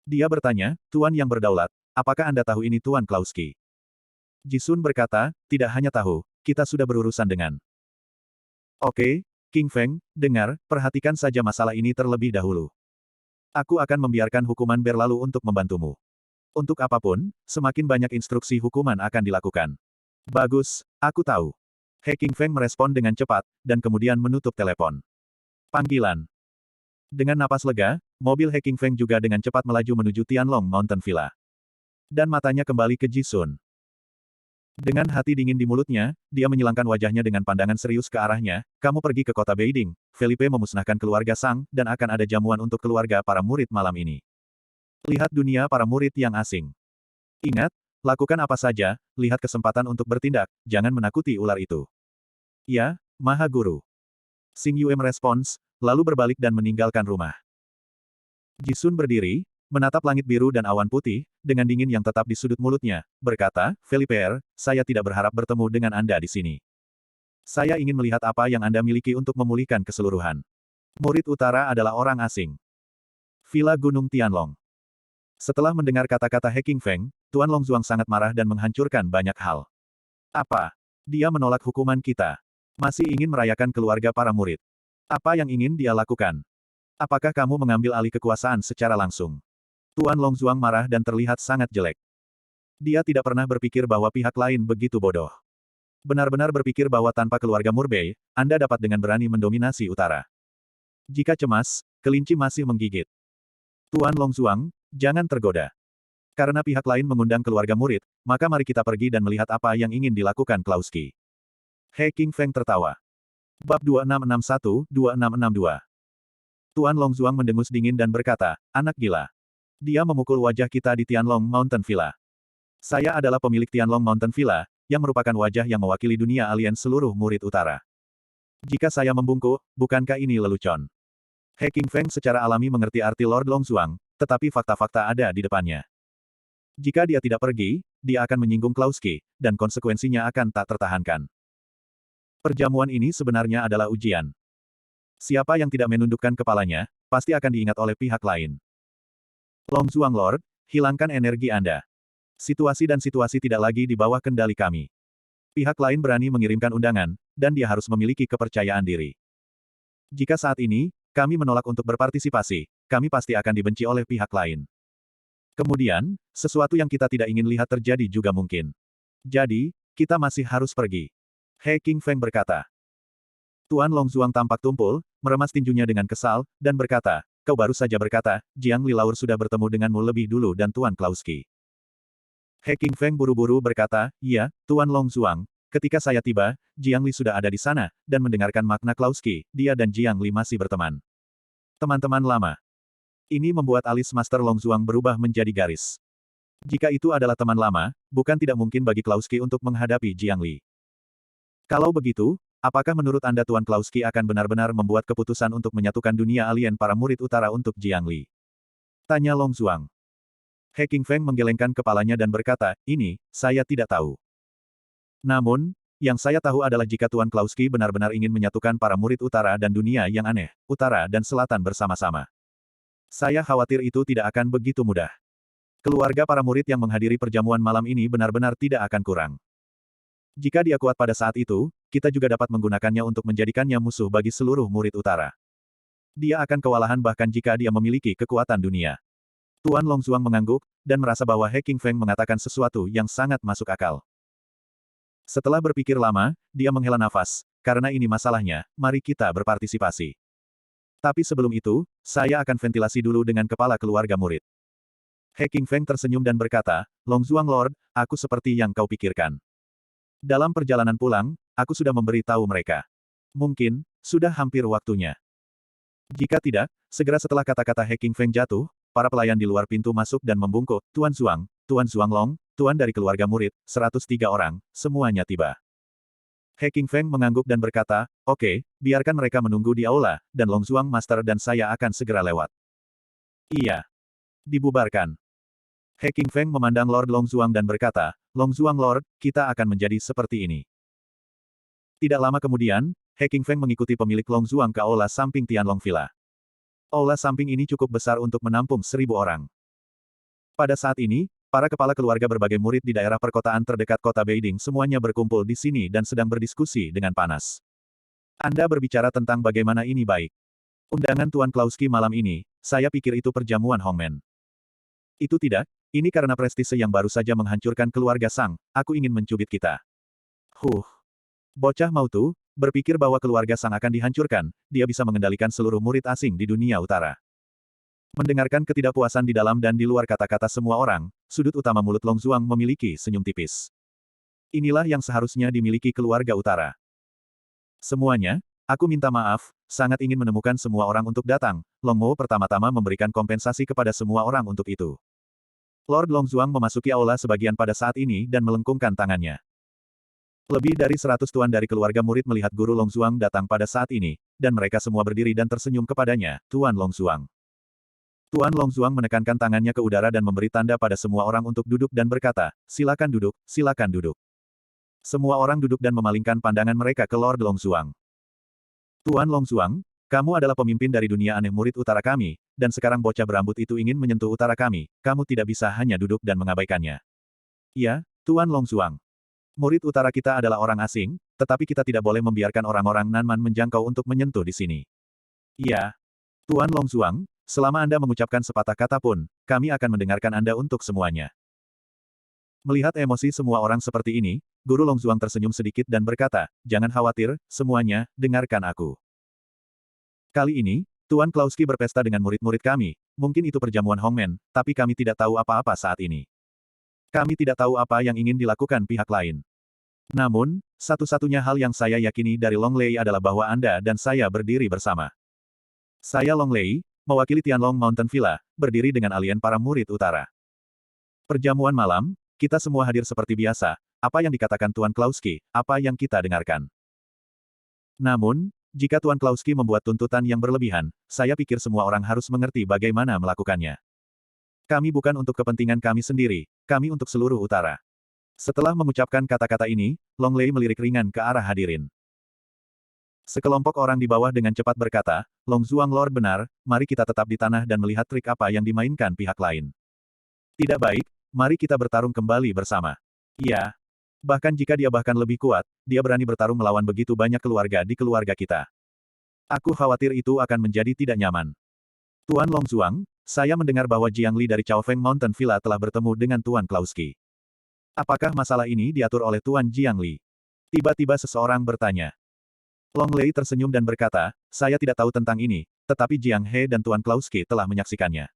Speaker 1: Dia bertanya, Tuan yang berdaulat, apakah Anda tahu ini Tuan Klauski? Jisun berkata, tidak hanya tahu, kita sudah berurusan dengan. Oke, Qingfeng, dengar, perhatikan saja masalah ini terlebih dahulu. Aku akan membiarkan hukuman berlalu untuk membantumu. Untuk apapun, semakin banyak instruksi hukuman akan dilakukan. Bagus, aku tahu. He Qingfeng merespon dengan cepat, dan kemudian menutup telepon. Panggilan. Dengan napas lega, mobil He Qingfeng juga dengan cepat melaju menuju Tianlong Mountain Villa. Dan matanya kembali ke Jisun. Dengan hati dingin di mulutnya, dia menyilangkan wajahnya dengan pandangan serius ke arahnya, kamu pergi ke kota Beiding, Felipe memusnahkan keluarga Sang, dan akan ada jamuan untuk keluarga para murid malam ini. Lihat dunia para murid yang asing. Ingat, lakukan apa saja, lihat kesempatan untuk bertindak, jangan menakuti ular itu. Ya, Maha Guru. Xing Yue merespons, lalu berbalik dan meninggalkan rumah. Jisun berdiri, menatap langit biru dan awan putih, dengan dingin yang tetap di sudut mulutnya, berkata, Felipe, saya tidak berharap bertemu dengan Anda di sini. Saya ingin melihat apa yang Anda miliki untuk memulihkan keseluruhan. Murid utara adalah orang asing. Villa Gunung Tianlong. Setelah mendengar kata-kata He Qingfeng, Tuan Longzuang sangat marah dan menghancurkan banyak hal. Apa? Dia menolak hukuman kita. Masih ingin merayakan keluarga para murid. Apa yang ingin dia lakukan? Apakah kamu mengambil alih kekuasaan secara langsung? Tuan Longzuang marah dan terlihat sangat jelek. Dia tidak pernah berpikir bahwa pihak lain begitu bodoh. Benar-benar berpikir bahwa tanpa keluarga Murbei, Anda dapat dengan berani mendominasi utara. Jika cemas, kelinci masih menggigit. Tuan Longzuang, jangan tergoda. Karena pihak lain mengundang keluarga murid, maka mari kita pergi dan melihat apa yang ingin dilakukan Klauski. He Qingfeng tertawa. Bab 2661-2662. Tuan Longzuang mendengus dingin dan berkata, anak gila. Dia memukul wajah kita di Tianlong Mountain Villa. Saya adalah pemilik Tianlong Mountain Villa, yang merupakan wajah yang mewakili dunia alien seluruh murid utara. Jika saya membungkuk, bukankah ini lelucon? He Qingfeng secara alami mengerti arti Lord Longzuang, tetapi fakta-fakta ada di depannya. Jika dia tidak pergi, dia akan menyinggung Klauski, dan konsekuensinya akan tak tertahankan. Perjamuan ini sebenarnya adalah ujian. Siapa yang tidak menundukkan kepalanya, pasti akan diingat oleh pihak lain. Longzuang Lord, hilangkan energi Anda. Situasi dan situasi tidak lagi di bawah kendali kami. Pihak lain berani mengirimkan undangan, dan dia harus memiliki kepercayaan diri. Jika saat ini, kami menolak untuk berpartisipasi, kami pasti akan dibenci oleh pihak lain. Kemudian, sesuatu yang kita tidak ingin lihat terjadi juga mungkin. Jadi, kita masih harus pergi. He Qingfeng berkata. Tuan Longzuang tampak tumpul, meremas tinjunya dengan kesal, dan berkata, kau baru saja berkata, Jiang Li Laur sudah bertemu denganmu lebih dulu dan Tuan Klauski. He Qingfeng buru-buru berkata, iya, Tuan Longzuang, ketika saya tiba, Jiang Li sudah ada di sana, dan mendengarkan makna Klauski, dia dan Jiang Li masih berteman. Teman-teman lama. Ini membuat alis Master Longzuang berubah menjadi garis. Jika itu adalah teman lama, bukan tidak mungkin bagi Klauski untuk menghadapi Jiang Li. Kalau begitu, apakah menurut Anda Tuan Klauski akan benar-benar membuat keputusan untuk menyatukan dunia alien para murid utara untuk Jiang Li? Tanya Longzuang. He Qingfeng menggelengkan kepalanya dan berkata, ini, saya tidak tahu. Namun, yang saya tahu adalah jika Tuan Klauski benar-benar ingin menyatukan para murid utara dan dunia yang aneh, utara dan selatan bersama-sama. Saya khawatir itu tidak akan begitu mudah. Keluarga para murid yang menghadiri perjamuan malam ini benar-benar tidak akan kurang. Jika dia kuat pada saat itu, kita juga dapat menggunakannya untuk menjadikannya musuh bagi seluruh murid utara. Dia akan kewalahan bahkan jika dia memiliki kekuatan dunia. Tuan Longzuang mengangguk, dan merasa bahwa He Qingfeng mengatakan sesuatu yang sangat masuk akal. Setelah berpikir lama, dia menghela nafas, karena ini masalahnya, mari kita berpartisipasi. Tapi sebelum itu, saya akan ventilasi dulu dengan kepala keluarga murid. He Qingfeng tersenyum dan berkata, Longzuang Lord, aku seperti yang kau pikirkan. Dalam perjalanan pulang, aku sudah memberi tahu mereka. Mungkin, sudah hampir waktunya. Jika tidak, segera setelah kata-kata He Qingfeng jatuh, para pelayan di luar pintu masuk dan membungkuk, Tuan Zuang Long, Tuan dari keluarga murid, 103 orang, semuanya tiba. He Qingfeng mengangguk dan berkata, "Oke, biarkan mereka menunggu di aula, dan Longzuang Master dan saya akan segera lewat." "Iya." "Dibubarkan." He Qingfeng memandang Lord Longzuang dan berkata, "Longzuang Lord, kita akan menjadi seperti ini." Tidak lama kemudian, He Qingfeng mengikuti pemilik Longzuang ke aula samping Tianlong Villa. Aula samping ini cukup besar untuk menampung 1.000 orang. Pada saat ini, para kepala keluarga berbagai murid di daerah perkotaan terdekat kota Beiding semuanya berkumpul di sini dan sedang berdiskusi dengan panas. Anda berbicara tentang bagaimana ini baik. Undangan Tuan Klauski malam ini, saya pikir itu perjamuan Hongmen. Itu tidak, ini karena prestise yang baru saja menghancurkan keluarga Sang, aku ingin mencubit kita. Bocah Mautu, berpikir bahwa keluarga Sang akan dihancurkan, dia bisa mengendalikan seluruh murid asing di dunia utara. Mendengarkan ketidakpuasan di dalam dan di luar kata-kata semua orang, sudut utama mulut Longzuang memiliki senyum tipis. Inilah yang seharusnya dimiliki keluarga utara. Semuanya, aku minta maaf, sangat ingin menemukan semua orang untuk datang. Longmo pertama-tama memberikan kompensasi kepada semua orang untuk itu. Lord Longzuang memasuki aula sebagian pada saat ini dan melengkungkan tangannya. Lebih dari 100 tuan dari keluarga murid melihat guru Longzuang datang pada saat ini, dan mereka semua berdiri dan tersenyum kepadanya, Tuan Longzuang. Tuan Longzuang menekankan tangannya ke udara dan memberi tanda pada semua orang untuk duduk dan berkata, silakan duduk, silakan duduk. Semua orang duduk dan memalingkan pandangan mereka ke Lord Longzuang. Tuan Longzuang, kamu adalah pemimpin dari dunia aneh murid utara kami, dan sekarang bocah berambut itu ingin menyentuh utara kami, kamu tidak bisa hanya duduk dan mengabaikannya. Ya, Tuan Longzuang. Murid utara kita adalah orang asing, tetapi kita tidak boleh membiarkan orang-orang Nanman menjangkau untuk menyentuh di sini. Iya. Tuan Longzuang, selama Anda mengucapkan sepatah kata pun, kami akan mendengarkan Anda untuk semuanya. Melihat emosi semua orang seperti ini, Guru Longzuang tersenyum sedikit dan berkata, jangan khawatir, semuanya, dengarkan aku. Kali ini, Tuan Klauski berpesta dengan murid-murid kami, mungkin itu perjamuan Hongmen, tapi kami tidak tahu apa-apa saat ini. Kami tidak tahu apa yang ingin dilakukan pihak lain. Namun, satu-satunya hal yang saya yakini dari Long Lei adalah bahwa Anda dan saya berdiri bersama. Saya Long Lei, mewakili Tianlong Mountain Villa, berdiri dengan alien para murid utara. Perjamuan malam, kita semua hadir seperti biasa, apa yang dikatakan Tuan Klauski, apa yang kita dengarkan. Namun, jika Tuan Klauski membuat tuntutan yang berlebihan, saya pikir semua orang harus mengerti bagaimana melakukannya. Kami bukan untuk kepentingan kami sendiri, kami untuk seluruh utara. Setelah mengucapkan kata-kata ini, Long Lei melirik ringan ke arah hadirin. Sekelompok orang di bawah dengan cepat berkata, Longzuang Lord benar, mari kita tetap di tanah dan melihat trik apa yang dimainkan pihak lain. Tidak baik, mari kita bertarung kembali bersama. Iya. Bahkan jika dia bahkan lebih kuat, dia berani bertarung melawan begitu banyak keluarga di keluarga kita. Aku khawatir itu akan menjadi tidak nyaman. Tuan Longzuang, saya mendengar bahwa Jiang Li dari Chaofeng Mountain Villa telah bertemu dengan Tuan Klauski. Apakah masalah ini diatur oleh Tuan Jiang Li? Tiba-tiba seseorang bertanya. Long Lei tersenyum dan berkata, saya tidak tahu tentang ini, tetapi Jiang He dan Tuan Klauski telah menyaksikannya.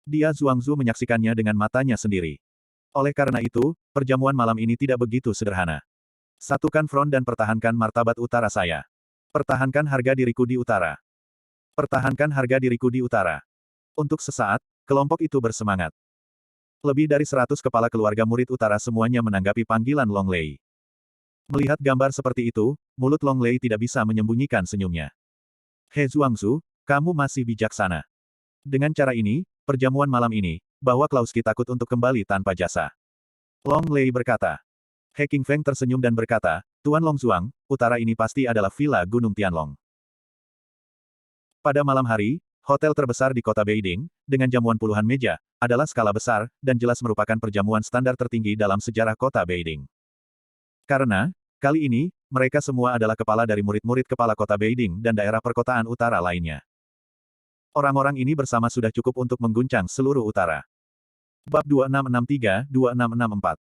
Speaker 1: Dia Zhuangzu menyaksikannya dengan matanya sendiri. Oleh karena itu, perjamuan malam ini tidak begitu sederhana. Satukan front dan pertahankan martabat utara saya. Pertahankan harga diriku di utara. Pertahankan harga diriku di utara. Untuk sesaat, kelompok itu bersemangat. Lebih dari 100 kepala keluarga murid utara semuanya menanggapi panggilan Long Lei. Melihat gambar seperti itu, mulut Long Lei tidak bisa menyembunyikan senyumnya. He Zhuangzu, kamu masih bijaksana. Dengan cara ini, perjamuan malam ini, bahwa Klauski takut untuk kembali tanpa jasa. Long Lei berkata. He Qingfeng tersenyum dan berkata, Tuan Longzuang, utara ini pasti adalah Villa Gunung Tianlong. Pada malam hari, hotel terbesar di kota Beiding, dengan jamuan puluhan meja, adalah skala besar, dan jelas merupakan perjamuan standar tertinggi dalam sejarah kota Beiding. Karena, kali ini, mereka semua adalah kepala dari murid-murid kepala kota Beiding dan daerah perkotaan utara lainnya. Orang-orang ini bersama sudah cukup untuk mengguncang seluruh utara. Bab 2663-2664.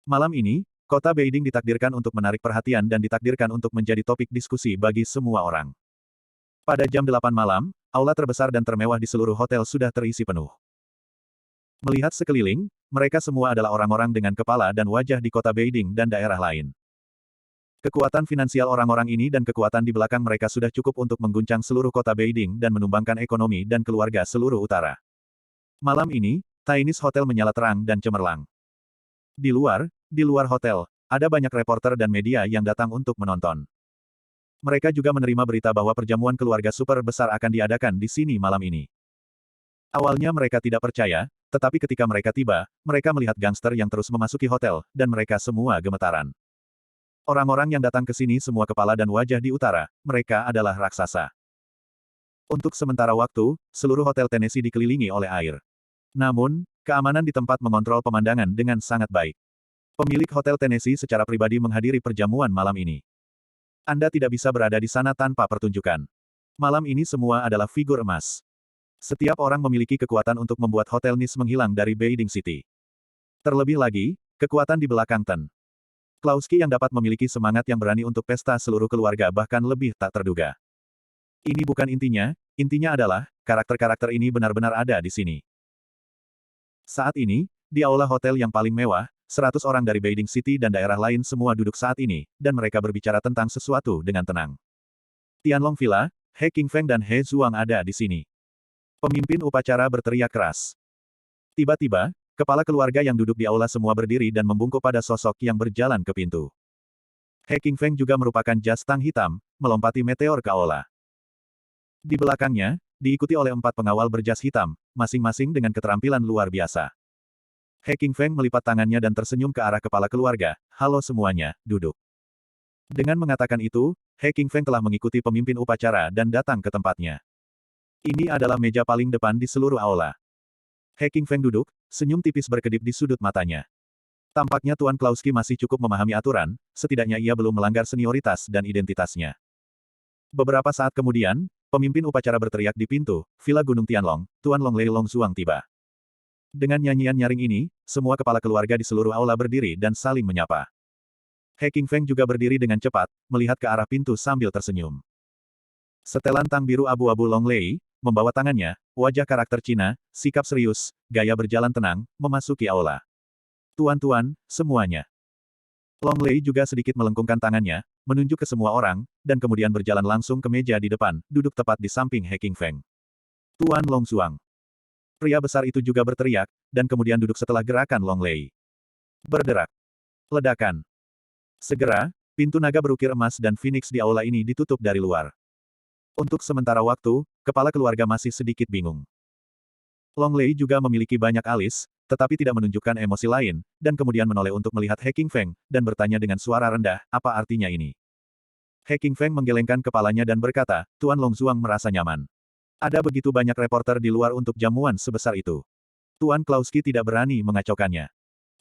Speaker 1: Malam ini, kota Beiding ditakdirkan untuk menarik perhatian dan ditakdirkan untuk menjadi topik diskusi bagi semua orang. Pada jam 8 malam, aula terbesar dan termewah di seluruh hotel sudah terisi penuh. Melihat sekeliling, mereka semua adalah orang-orang dengan kepala dan wajah di kota Beiding dan daerah lain. Kekuatan finansial orang-orang ini dan kekuatan di belakang mereka sudah cukup untuk mengguncang seluruh kota Beiding dan menumbangkan ekonomi dan keluarga seluruh utara. Malam ini, Tainis Hotel menyala terang dan cemerlang. Di luar hotel, ada banyak reporter dan media yang datang untuk menonton. Mereka juga menerima berita bahwa perjamuan keluarga super besar akan diadakan di sini malam ini. Awalnya mereka tidak percaya, tetapi ketika mereka tiba, mereka melihat gangster yang terus memasuki hotel, dan mereka semua gemetaran. Orang-orang yang datang ke sini semua kepala dan wajah di utara, mereka adalah raksasa. Untuk sementara waktu, seluruh hotel Tennessee dikelilingi oleh air. Namun, keamanan di tempat mengontrol pemandangan dengan sangat baik. Pemilik hotel Tennessee secara pribadi menghadiri perjamuan malam ini. Anda tidak bisa berada di sana tanpa pertunjukan. Malam ini semua adalah figur emas. Setiap orang memiliki kekuatan untuk membuat hotel Nice menghilang dari Beijing City. Terlebih lagi, kekuatan di belakang Ten Klauski yang dapat memiliki semangat yang berani untuk pesta seluruh keluarga bahkan lebih tak terduga. Ini bukan intinya adalah, karakter-karakter ini benar-benar ada di sini. Saat ini, di aula hotel yang paling mewah, 100 orang dari Beijing City dan daerah lain semua duduk saat ini, dan mereka berbicara tentang sesuatu dengan tenang. Tianlong Villa, He Qingfeng dan He Zhuang ada di sini. Pemimpin upacara berteriak keras. Tiba-tiba, kepala keluarga yang duduk di aula semua berdiri dan membungkuk pada sosok yang berjalan ke pintu. He Qingfeng juga merupakan jas tang hitam, melompati meteor ke aula. Di belakangnya, diikuti oleh 4 pengawal berjas hitam, masing-masing dengan keterampilan luar biasa. He Qingfeng melipat tangannya dan tersenyum ke arah kepala keluarga. Halo semuanya, duduk. Dengan mengatakan itu, He Qingfeng telah mengikuti pemimpin upacara dan datang ke tempatnya. Ini adalah meja paling depan di seluruh aula. He Qingfeng duduk, senyum tipis berkedip di sudut matanya. Tampaknya Tuan Klauski masih cukup memahami aturan, setidaknya ia belum melanggar senioritas dan identitasnya. Beberapa saat kemudian, pemimpin upacara berteriak di pintu, Villa Gunung Tianlong, Tuan Long Lei Long Zuang tiba. Dengan nyanyian nyaring ini, semua kepala keluarga di seluruh aula berdiri dan saling menyapa. He Qingfeng juga berdiri dengan cepat, melihat ke arah pintu sambil tersenyum. Setelan tang biru abu-abu Long Lei, membawa tangannya, wajah karakter Cina, sikap serius, gaya berjalan tenang, memasuki aula. Tuan-tuan, semuanya. Long Lei juga sedikit melengkungkan tangannya, menunjuk ke semua orang, dan kemudian berjalan langsung ke meja di depan, duduk tepat di samping He Qingfeng. Tuan Long Zuang. Pria besar itu juga berteriak, dan kemudian duduk setelah gerakan Long Lei. Berderak. Ledakan. Segera, pintu naga berukir emas dan Phoenix di aula ini ditutup dari luar. Untuk sementara waktu, kepala keluarga masih sedikit bingung. Long Lei juga memiliki banyak alis, tetapi tidak menunjukkan emosi lain, dan kemudian menoleh untuk melihat He Qingfeng, dan bertanya dengan suara rendah, apa artinya ini? He Qingfeng menggelengkan kepalanya dan berkata, Tuan Long Zuang merasa nyaman. Ada begitu banyak reporter di luar untuk jamuan sebesar itu. Tuan Klauski tidak berani mengacaukannya.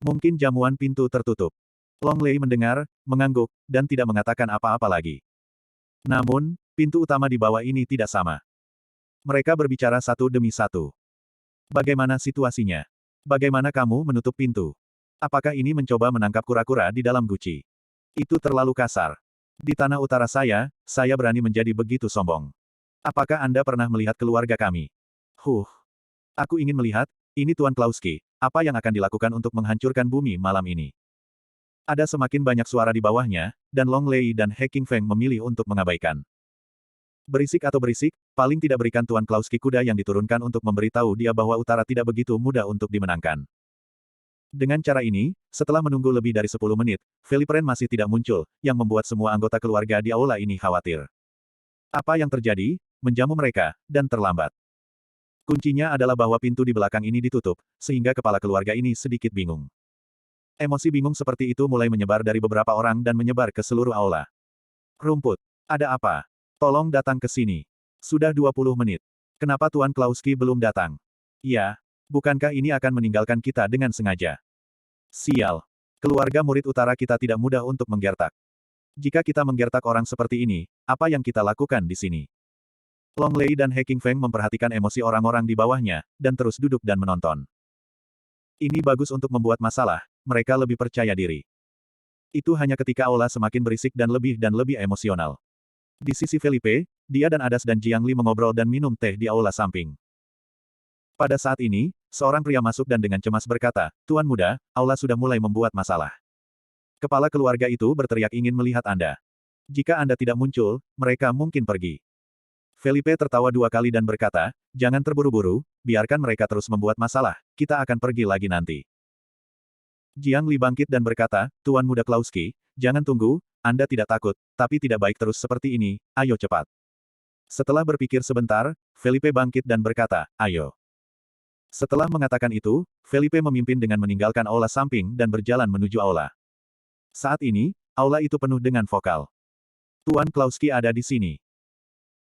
Speaker 1: Mungkin jamuan pintu tertutup. Long Lei mendengar, mengangguk, dan tidak mengatakan apa-apa lagi. Namun, pintu utama di bawah ini tidak sama. Mereka berbicara satu demi satu. Bagaimana situasinya? Bagaimana kamu menutup pintu? Apakah ini mencoba menangkap kura-kura di dalam guci? Itu terlalu kasar. Di tanah utara saya berani menjadi begitu sombong. Apakah Anda pernah melihat keluarga kami? Aku ingin melihat, ini Tuan Klauski, apa yang akan dilakukan untuk menghancurkan bumi malam ini? Ada semakin banyak suara di bawahnya, dan Long Lei dan He Qingfeng memilih untuk mengabaikan. Berisik atau berisik, paling tidak berikan Tuan Klauski kuda yang diturunkan untuk memberitahu dia bahwa utara tidak begitu mudah untuk dimenangkan. Dengan cara ini, setelah menunggu lebih dari 10 menit, Felipren masih tidak muncul, yang membuat semua anggota keluarga di aula ini khawatir. Apa yang terjadi? Menjamu mereka, dan terlambat. Kuncinya adalah bahwa pintu di belakang ini ditutup, sehingga kepala keluarga ini sedikit bingung. Emosi bingung seperti itu mulai menyebar dari beberapa orang dan menyebar ke seluruh aula. Rumput. Ada apa? Tolong datang ke sini. Sudah 20 menit. Kenapa Tuan Klauski belum datang? Ya, bukankah ini akan meninggalkan kita dengan sengaja? Sial. Keluarga murid utara kita tidak mudah untuk menggertak. Jika kita menggertak orang seperti ini, apa yang kita lakukan di sini? Long Lei dan He Qingfeng memperhatikan emosi orang-orang di bawahnya, dan terus duduk dan menonton. Ini bagus untuk membuat masalah, mereka lebih percaya diri. Itu hanya ketika aula semakin berisik dan lebih emosional. Di sisi Felipe, dia dan Adas dan Jiang Li mengobrol dan minum teh di aula samping. Pada saat ini, seorang pria masuk dan dengan cemas berkata, Tuan muda, aula sudah mulai membuat masalah. Kepala keluarga itu berteriak ingin melihat Anda. Jika Anda tidak muncul, mereka mungkin pergi. Felipe tertawa 2 kali dan berkata, jangan terburu-buru, biarkan mereka terus membuat masalah, kita akan pergi lagi nanti. Jiang Li bangkit dan berkata, Tuan Muda Klauski, jangan tunggu, Anda tidak takut, tapi tidak baik terus seperti ini, ayo cepat. Setelah berpikir sebentar, Felipe bangkit dan berkata, ayo. Setelah mengatakan itu, Felipe memimpin dengan meninggalkan aula samping dan berjalan menuju aula. Saat ini, aula itu penuh dengan vokal. Tuan Klauski ada di sini.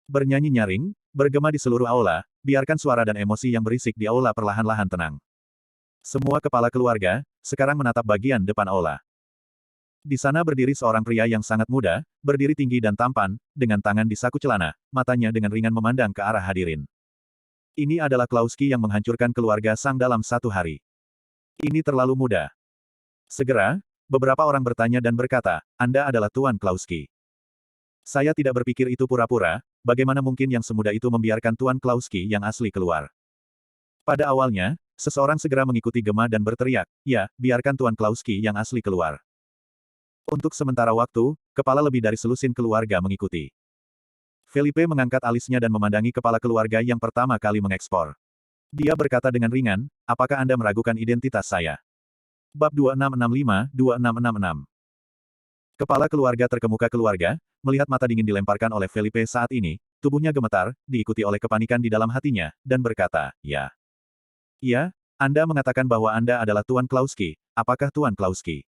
Speaker 1: Bernyanyi nyaring, bergema di seluruh aula, biarkan suara dan emosi yang berisik di aula perlahan-lahan tenang. Semua kepala keluarga, sekarang menatap bagian depan aula. Di sana berdiri seorang pria yang sangat muda, berdiri tinggi dan tampan, dengan tangan di saku celana, matanya dengan ringan memandang ke arah hadirin. Ini adalah Klauski yang menghancurkan keluarga Sang dalam satu hari. Ini terlalu mudah. Segera, beberapa orang bertanya dan berkata, Anda adalah Tuan Klauski. Saya tidak berpikir itu pura-pura, bagaimana mungkin yang semudah itu membiarkan Tuan Klauski yang asli keluar. Pada awalnya, seseorang segera mengikuti gema dan berteriak, ya, biarkan Tuan Klauski yang asli keluar. Untuk sementara waktu, kepala lebih dari selusin keluarga mengikuti. Felipe mengangkat alisnya dan memandangi kepala keluarga yang pertama kali mengekspor. Dia berkata dengan ringan, apakah Anda meragukan identitas saya? Bab 2665-2666. Kepala keluarga terkemuka keluarga, melihat mata dingin dilemparkan oleh Felipe saat ini, tubuhnya gemetar, diikuti oleh kepanikan di dalam hatinya, dan berkata, ya. Iya, Anda mengatakan bahwa Anda adalah Tuan Klauski, apakah Tuan Klauski?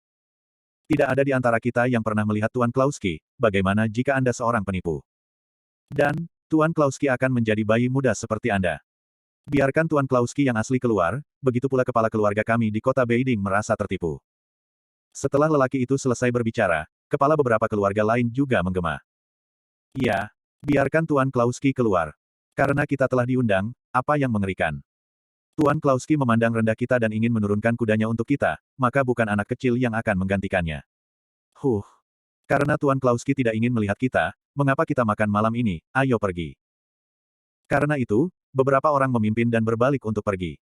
Speaker 1: Tidak ada di antara kita yang pernah melihat Tuan Klauski, bagaimana jika Anda seorang penipu? Dan, Tuan Klauski akan menjadi bayi muda seperti Anda. Biarkan Tuan Klauski yang asli keluar, begitu pula kepala keluarga kami di kota Beiding merasa tertipu. Setelah lelaki itu selesai berbicara, kepala beberapa keluarga lain juga menggema. Iya, biarkan Tuan Klauski keluar. Karena kita telah diundang, apa yang mengerikan? Tuan Klauski memandang rendah kita dan ingin menurunkan kudanya untuk kita, maka bukan anak kecil yang akan menggantikannya. Karena Tuan Klauski tidak ingin melihat kita, mengapa kita makan malam ini, ayo pergi. Karena itu, beberapa orang memimpin dan berbalik untuk pergi.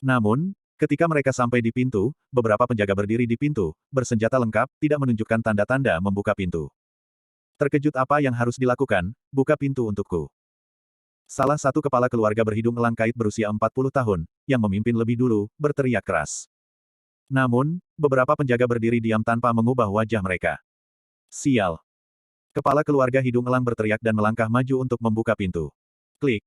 Speaker 1: Namun, ketika mereka sampai di pintu, beberapa penjaga berdiri di pintu, bersenjata lengkap, tidak menunjukkan tanda-tanda membuka pintu. Terkejut apa yang harus dilakukan, buka pintu untukku. Salah satu kepala keluarga berhidung elang kait berusia 40 tahun, yang memimpin lebih dulu, berteriak keras. Namun, beberapa penjaga berdiri diam tanpa mengubah wajah mereka. Sial. Kepala keluarga hidung elang berteriak dan melangkah maju untuk membuka pintu. Klik.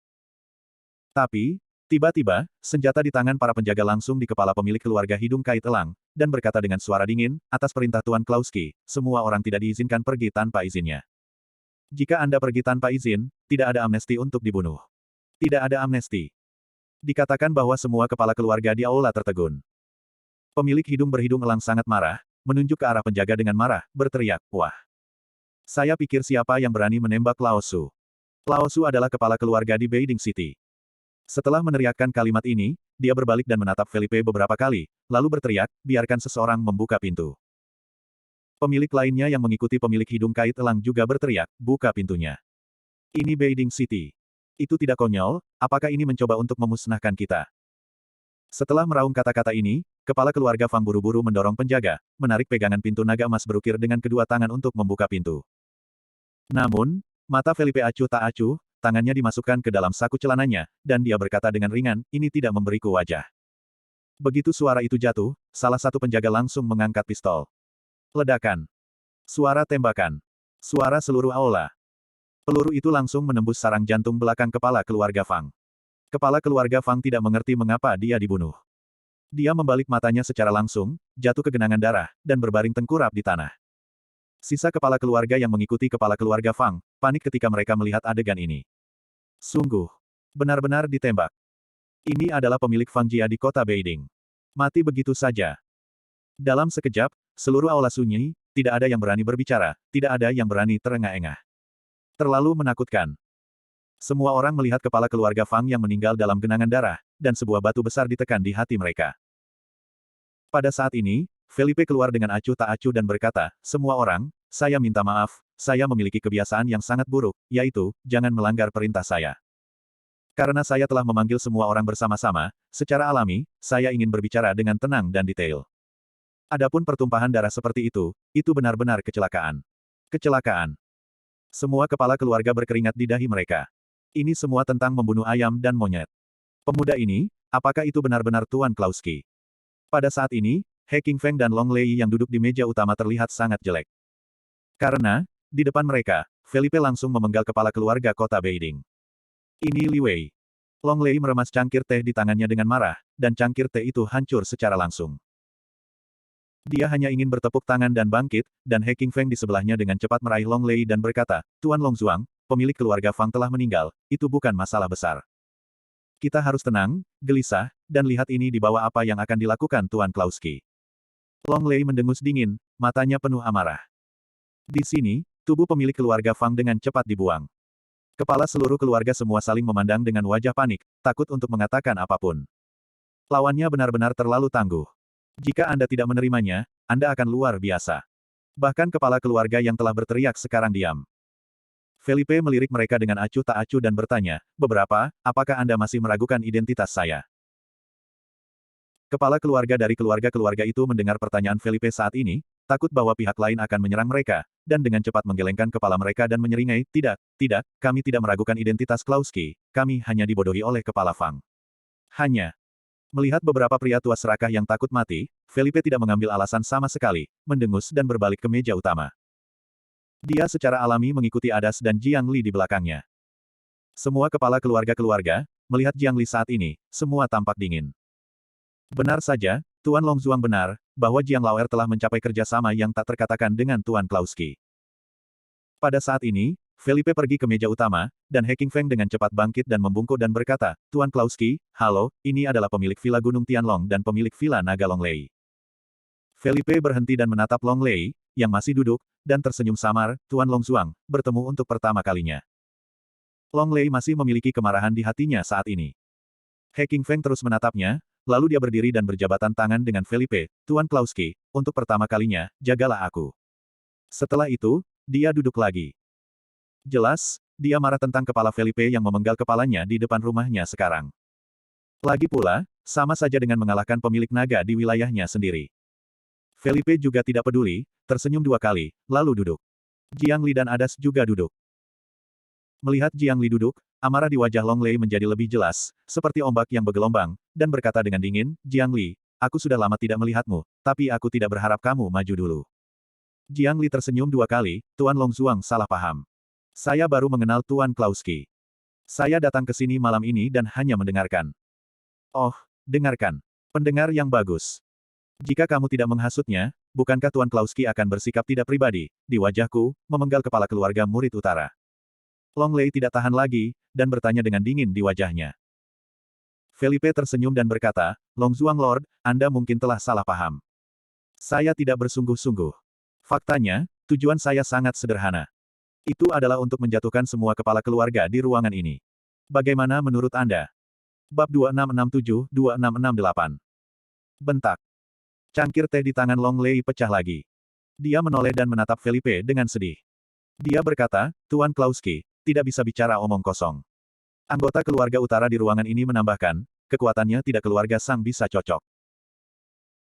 Speaker 1: Tapi, tiba-tiba, senjata di tangan para penjaga langsung di kepala pemilik keluarga hidung kait elang, dan berkata dengan suara dingin, atas perintah Tuan Klauski, semua orang tidak diizinkan pergi tanpa izinnya. Jika Anda pergi tanpa izin, tidak ada amnesti untuk dibunuh. Tidak ada amnesti. Dikatakan bahwa semua kepala keluarga di aula tertegun. Pemilik hidung berhidung elang sangat marah, menunjuk ke arah penjaga dengan marah, berteriak, wah. Saya pikir siapa yang berani menembak Lao Su. Lao Su adalah kepala keluarga di Beiding City. Setelah meneriakkan kalimat ini, dia berbalik dan menatap Felipe beberapa kali, lalu berteriak, biarkan seseorang membuka pintu. Pemilik lainnya yang mengikuti pemilik hidung kait elang juga berteriak, buka pintunya. Ini Beiding City. Itu tidak konyol, apakah ini mencoba untuk memusnahkan kita? Setelah meraung kata-kata ini, kepala keluarga Fang buru-buru mendorong penjaga, menarik pegangan pintu naga emas berukir dengan kedua tangan untuk membuka pintu. Namun, mata Felipe acuh tak acuh, tangannya dimasukkan ke dalam saku celananya, dan dia berkata dengan ringan, ini tidak memberiku wajah. Begitu suara itu jatuh, salah satu penjaga langsung mengangkat pistol. Ledakan. Suara tembakan. Suara seluruh aula. Peluru itu langsung menembus sarang jantung belakang kepala keluarga Fang. Kepala keluarga Fang tidak mengerti mengapa dia dibunuh. Dia membalik matanya secara langsung, jatuh ke genangan darah, dan berbaring tengkurap di tanah. Sisa kepala keluarga yang mengikuti kepala keluarga Fang, panik ketika mereka melihat adegan ini. Sungguh. Benar-benar ditembak. Ini adalah pemilik Fang Jia di kota Beiding. Mati begitu saja. Dalam sekejap, seluruh aula sunyi, tidak ada yang berani berbicara, tidak ada yang berani terengah-engah. Terlalu menakutkan. Semua orang melihat kepala keluarga Fang yang meninggal dalam genangan darah, dan sebuah batu besar ditekan di hati mereka. Pada saat ini, Felipe keluar dengan acuh tak acuh dan berkata, semua orang, saya minta maaf, saya memiliki kebiasaan yang sangat buruk, yaitu, jangan melanggar perintah saya. Karena saya telah memanggil semua orang bersama-sama, secara alami, saya ingin berbicara dengan tenang dan detail. Adapun pertumpahan darah seperti itu benar-benar kecelakaan. Kecelakaan. Semua kepala keluarga berkeringat di dahi mereka. Ini semua tentang membunuh ayam dan monyet. Pemuda ini, apakah itu benar-benar Tuan Klauski? Pada saat ini, He Qingfeng dan Long Lei yang duduk di meja utama terlihat sangat jelek. Karena, di depan mereka, Felipe langsung memenggal kepala keluarga kota Beiding. Ini Li Wei. Long Lei meremas cangkir teh di tangannya dengan marah, dan cangkir teh itu hancur secara langsung. Dia hanya ingin bertepuk tangan dan bangkit, dan He Qingfeng di sebelahnya dengan cepat meraih Long Lei dan berkata, Tuan Long Zuang, pemilik keluarga Fang telah meninggal, itu bukan masalah besar. Kita harus tenang, gelisah, dan lihat ini di bawah apa yang akan dilakukan Tuan Klauski. Long Lei mendengus dingin, matanya penuh amarah. Di sini, tubuh pemilik keluarga Fang dengan cepat dibuang. Kepala seluruh keluarga semua saling memandang dengan wajah panik, takut untuk mengatakan apapun. Lawannya benar-benar terlalu tangguh. Jika Anda tidak menerimanya, Anda akan luar biasa. Bahkan kepala keluarga yang telah berteriak sekarang diam. Felipe melirik mereka dengan acuh tak acuh dan bertanya, beberapa, apakah Anda masih meragukan identitas saya? Kepala keluarga dari keluarga-keluarga itu mendengar pertanyaan Felipe saat ini, takut bahwa pihak lain akan menyerang mereka, dan dengan cepat menggelengkan kepala mereka dan menyeringai, tidak, kami tidak meragukan identitas Klauski, kami hanya dibodohi oleh kepala Fang. Hanya. Melihat beberapa pria tua serakah yang takut mati, Felipe tidak mengambil alasan sama sekali, mendengus dan berbalik ke meja utama. Dia secara alami mengikuti Adas dan Jiang Li di belakangnya. Semua kepala keluarga-keluarga, melihat Jiang Li saat ini, semua tampak dingin. Benar saja, Tuan Long Zuang benar, bahwa Jiang Laoer telah mencapai kerjasama yang tak terkatakan dengan Tuan Klauski. Pada saat ini, Felipe pergi ke meja utama, dan He Qingfeng dengan cepat bangkit dan membungkuk dan berkata, Tuan Klauski, halo, ini adalah pemilik Villa Gunung Tianlong dan pemilik Villa Naga Long Lei. Felipe berhenti dan menatap Long Lei, yang masih duduk, dan tersenyum samar, Tuan Long Zuang, bertemu untuk pertama kalinya. Long Lei masih memiliki kemarahan di hatinya saat ini. He Qingfeng terus menatapnya, lalu dia berdiri dan berjabatan tangan dengan Felipe, Tuan Klauski, untuk pertama kalinya, jagalah aku. Setelah itu, dia duduk lagi. Jelas, dia marah tentang kepala Felipe yang memenggal kepalanya di depan rumahnya sekarang. Lagi pula, sama saja dengan mengalahkan pemilik naga di wilayahnya sendiri. Felipe juga tidak peduli, tersenyum dua kali, lalu duduk. Jiang Li dan Adas juga duduk. Melihat Jiang Li duduk, amarah di wajah Long Lei menjadi lebih jelas, seperti ombak yang bergelombang, dan berkata dengan dingin, Jiang Li, aku sudah lama tidak melihatmu, tapi aku tidak berharap kamu maju dulu. Jiang Li tersenyum dua kali, Tuan Long Zuang salah paham. Saya baru mengenal Tuan Klauski. Saya datang ke sini malam ini dan hanya mendengarkan. Oh, dengarkan. Pendengar yang bagus. Jika kamu tidak menghasutnya, bukankah Tuan Klauski akan bersikap tidak pribadi, di wajahku, memenggal kepala keluarga murid utara? Long Lei tidak tahan lagi, dan bertanya dengan dingin di wajahnya. Felipe tersenyum dan berkata, Long Zuang Lord, Anda mungkin telah salah paham. Saya tidak bersungguh-sungguh. Faktanya, tujuan saya sangat sederhana. Itu adalah untuk menjatuhkan semua kepala keluarga di ruangan ini. Bagaimana menurut Anda? Bab 2667-2668. Bentak. Cangkir teh di tangan Long Lei pecah lagi. Dia menoleh dan menatap Felipe dengan sedih. Dia berkata, Tuan Klauski, tidak bisa bicara omong kosong. Anggota keluarga utara di ruangan ini menambahkan, kekuatannya tidak keluarga Sang bisa cocok.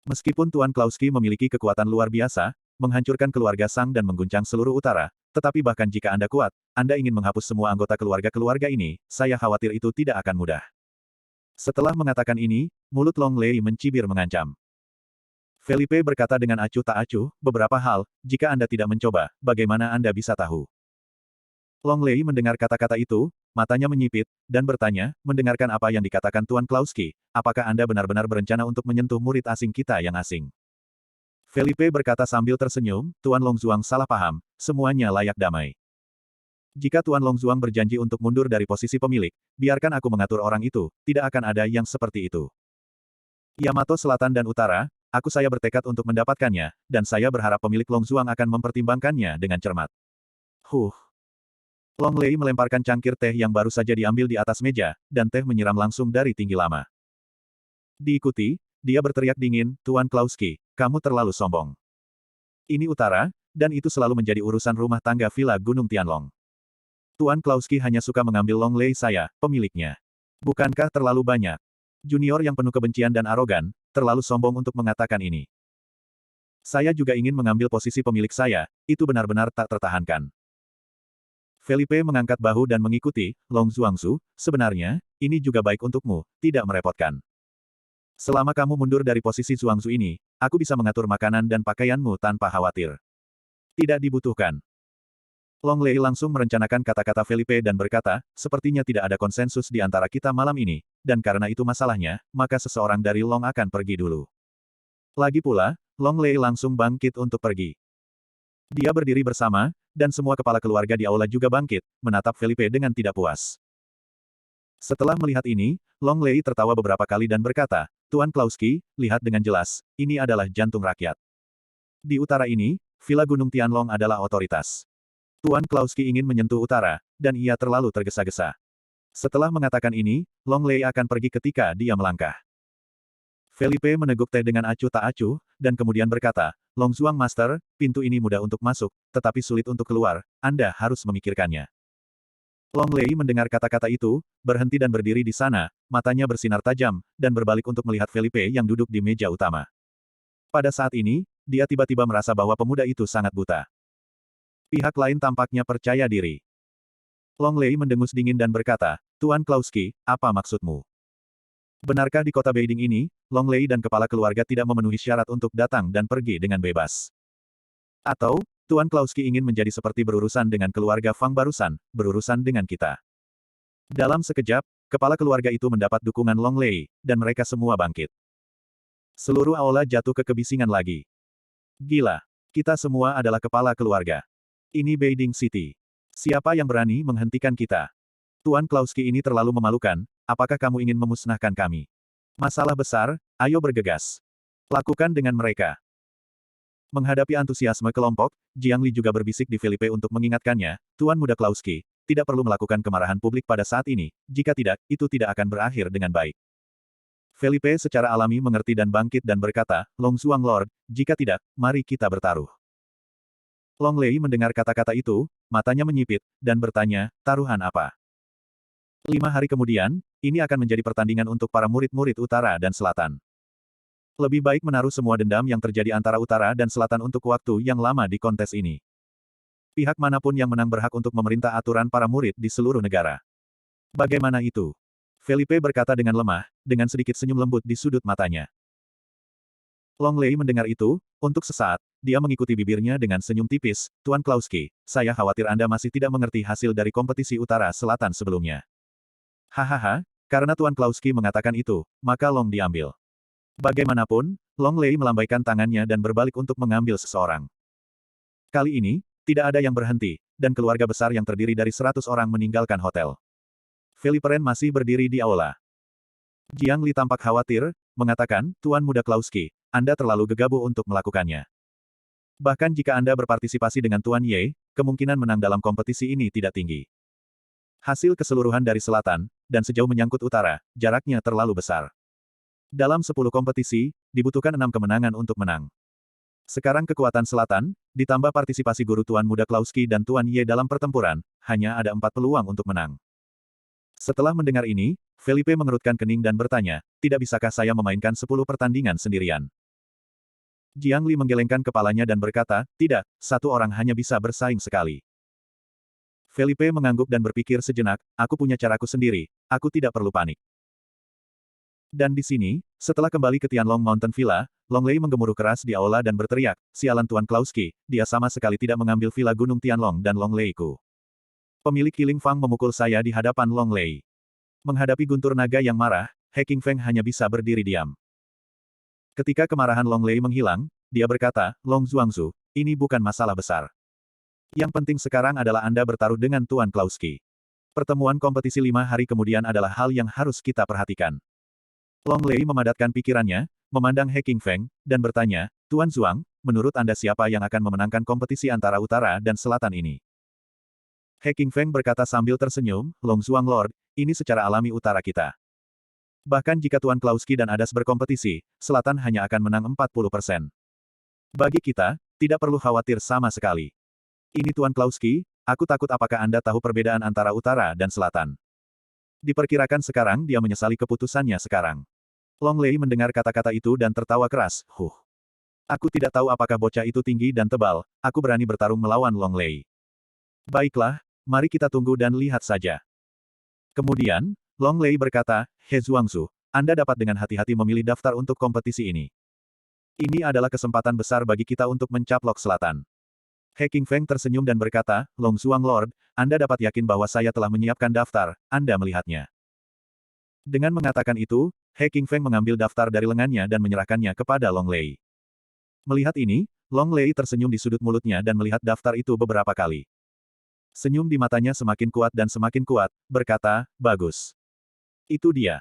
Speaker 1: Meskipun Tuan Klauski memiliki kekuatan luar biasa, menghancurkan keluarga Sang dan mengguncang seluruh utara, tetapi bahkan jika Anda kuat, Anda ingin menghapus semua anggota keluarga-keluarga ini, saya khawatir itu tidak akan mudah. Setelah mengatakan ini, mulut Long Lei mencibir mengancam. Felipe berkata dengan acuh tak acuh, beberapa hal, jika Anda tidak mencoba, bagaimana Anda bisa tahu? Long Lei mendengar kata-kata itu, matanya menyipit, dan bertanya, mendengarkan apa yang dikatakan Tuan Klauski, apakah Anda benar-benar berencana untuk menyentuh murid asing kita yang asing? Felipe berkata sambil tersenyum, Tuan Long Zuang salah paham, semuanya layak damai. Jika Tuan Long Zuang berjanji untuk mundur dari posisi pemilik, biarkan aku mengatur orang itu, tidak akan ada yang seperti itu. Yamato Selatan dan Utara, saya bertekad untuk mendapatkannya, dan saya berharap pemilik Long Zuang akan mempertimbangkannya dengan cermat. Long Lei melemparkan cangkir teh yang baru saja diambil di atas meja, dan teh menyiram langsung dari tinggi lama. Diikuti, dia berteriak dingin, Tuan Klauski, kamu terlalu sombong. Ini utara, dan itu selalu menjadi urusan rumah tangga Villa Gunung Tianlong. Tuan Klauski hanya suka mengambil Long Lei saya, pemiliknya. Bukankah terlalu banyak? Junior yang penuh kebencian dan arogan, terlalu sombong untuk mengatakan ini. Saya juga ingin mengambil posisi pemilik saya, itu benar-benar tak tertahankan. Felipe mengangkat bahu dan mengikuti, Long Zuangsu, sebenarnya, ini juga baik untukmu, tidak merepotkan. Selama kamu mundur dari posisi Zuangsu ini, aku bisa mengatur makanan dan pakaianmu tanpa khawatir. Tidak dibutuhkan. Long Lei langsung merencanakan kata-kata Felipe dan berkata, sepertinya tidak ada konsensus di antara kita malam ini, dan karena itu masalahnya, maka seseorang dari Long akan pergi dulu. Lagi pula, Long Lei langsung bangkit untuk pergi. Dia berdiri bersama, dan semua kepala keluarga di aula juga bangkit, menatap Felipe dengan tidak puas. Setelah melihat ini, Long Lei tertawa beberapa kali dan berkata, Tuan Klauski, lihat dengan jelas, ini adalah jantung rakyat. Di utara ini, Villa Gunung Tianlong adalah otoritas. Tuan Klauski ingin menyentuh utara, dan ia terlalu tergesa-gesa. Setelah mengatakan ini, Long Lei akan pergi ketika dia melangkah. Felipe meneguk teh dengan acuh tak acuh, dan kemudian berkata, Long Zuang Master, pintu ini mudah untuk masuk, tetapi sulit untuk keluar, Anda harus memikirkannya. Long Lei mendengar kata-kata itu, berhenti dan berdiri di sana, matanya bersinar tajam, dan berbalik untuk melihat Felipe yang duduk di meja utama. Pada saat ini, dia tiba-tiba merasa bahwa pemuda itu sangat buta. Pihak lain tampaknya percaya diri. Long Lei mendengus dingin dan berkata, Tuan Klauski, apa maksudmu? Benarkah di kota Beiding ini, Long Lei dan kepala keluarga tidak memenuhi syarat untuk datang dan pergi dengan bebas? Atau, Tuan Klauski ingin menjadi seperti berurusan dengan keluarga Fang barusan, berurusan dengan kita? Dalam sekejap, kepala keluarga itu mendapat dukungan Long Lei, dan mereka semua bangkit. Seluruh aula jatuh ke kebisingan lagi. Gila. Kita semua adalah kepala keluarga. Ini Beiding City. Siapa yang berani menghentikan kita? Tuan Klauski ini terlalu memalukan, apakah kamu ingin memusnahkan kami? Masalah besar, ayo bergegas. Lakukan dengan mereka. Menghadapi antusiasme kelompok, Jiang Li juga berbisik di Felipe untuk mengingatkannya, Tuan Muda Klauski, tidak perlu melakukan kemarahan publik pada saat ini, jika tidak, itu tidak akan berakhir dengan baik. Felipe secara alami mengerti dan bangkit dan berkata, Long Zuang Lord, jika tidak, mari kita bertaruh. Long Lei mendengar kata-kata itu, matanya menyipit, dan bertanya, taruhan apa? 5 hari kemudian, ini akan menjadi pertandingan untuk para murid-murid utara dan selatan. Lebih baik menaruh semua dendam yang terjadi antara utara dan selatan untuk waktu yang lama di kontes ini. Pihak manapun yang menang berhak untuk memerintah aturan para murid di seluruh negara. Bagaimana itu? Felipe berkata dengan lemah, dengan sedikit senyum lembut di sudut matanya. Long Lei mendengar itu, untuk sesaat, dia mengikuti bibirnya dengan senyum tipis, Tuan Klauski, saya khawatir Anda masih tidak mengerti hasil dari kompetisi utara-selatan sebelumnya. Hahaha, karena Tuan Klauski mengatakan itu, maka Long diambil. Bagaimanapun, Long Lei melambaikan tangannya dan berbalik untuk mengambil seseorang. Kali ini, tidak ada yang berhenti, dan keluarga besar yang terdiri dari 100 orang meninggalkan hotel. Felipe Ren masih berdiri di aula. Jiang Li tampak khawatir, mengatakan, Tuan Muda Klauski, Anda terlalu gegabah untuk melakukannya. Bahkan jika Anda berpartisipasi dengan Tuan Ye, kemungkinan menang dalam kompetisi ini tidak tinggi. Hasil keseluruhan dari selatan, dan sejauh menyangkut utara, jaraknya terlalu besar. Dalam 10 kompetisi, dibutuhkan 6 kemenangan untuk menang. Sekarang kekuatan selatan, ditambah partisipasi guru Tuan Muda Klauski dan Tuan Ye dalam pertempuran, hanya ada 4 peluang untuk menang. Setelah mendengar ini, Felipe mengerutkan kening dan bertanya, tidak bisakah saya memainkan 10 pertandingan sendirian? Jiang Li menggelengkan kepalanya dan berkata, tidak, satu orang hanya bisa bersaing sekali. Felipe mengangguk dan berpikir sejenak, aku punya caraku sendiri, aku tidak perlu panik. Dan di sini, setelah kembali ke Tianlong Mountain Villa, Long Lei menggemuruh keras di aula dan berteriak, sialan Tuan Klauski, dia sama sekali tidak mengambil Villa Gunung Tianlong dan Long Lei-ku. Pemilik Kiling Fang memukul saya di hadapan Long Lei. Menghadapi guntur naga yang marah, He Qingfeng hanya bisa berdiri diam. Ketika kemarahan Long Lei menghilang, dia berkata, Long Zuangzu, ini bukan masalah besar. Yang penting sekarang adalah Anda bertaruh dengan Tuan Klauski. Pertemuan kompetisi 5 hari kemudian adalah hal yang harus kita perhatikan. Long Lei memadatkan pikirannya, memandang He Qingfeng, dan bertanya, Tuan Zuang, menurut Anda siapa yang akan memenangkan kompetisi antara utara dan selatan ini? He Qingfeng berkata sambil tersenyum, Long Zuang Lord, ini secara alami utara kita. Bahkan jika Tuan Klauski dan Adas berkompetisi, selatan hanya akan menang 40%. Bagi kita, tidak perlu khawatir sama sekali. Ini Tuan Klauski, aku takut apakah Anda tahu perbedaan antara utara dan selatan. Diperkirakan sekarang dia menyesali keputusannya sekarang. Long Lei mendengar kata-kata itu dan tertawa keras, Aku tidak tahu apakah bocah itu tinggi dan tebal, aku berani bertarung melawan Long Lei. Baiklah, mari kita tunggu dan lihat saja. Kemudian, Long Lei berkata, He Zuangzu, Anda dapat dengan hati-hati memilih daftar untuk kompetisi ini. Ini adalah kesempatan besar bagi kita untuk mencaplok selatan. He Qingfeng tersenyum dan berkata, Long Zuang Lord, Anda dapat yakin bahwa saya telah menyiapkan daftar, Anda melihatnya. Dengan mengatakan itu, He Qingfeng mengambil daftar dari lengannya dan menyerahkannya kepada Long Lei. Melihat ini, Long Lei tersenyum di sudut mulutnya dan melihat daftar itu beberapa kali. Senyum di matanya semakin kuat dan semakin kuat, berkata, bagus. Itu dia.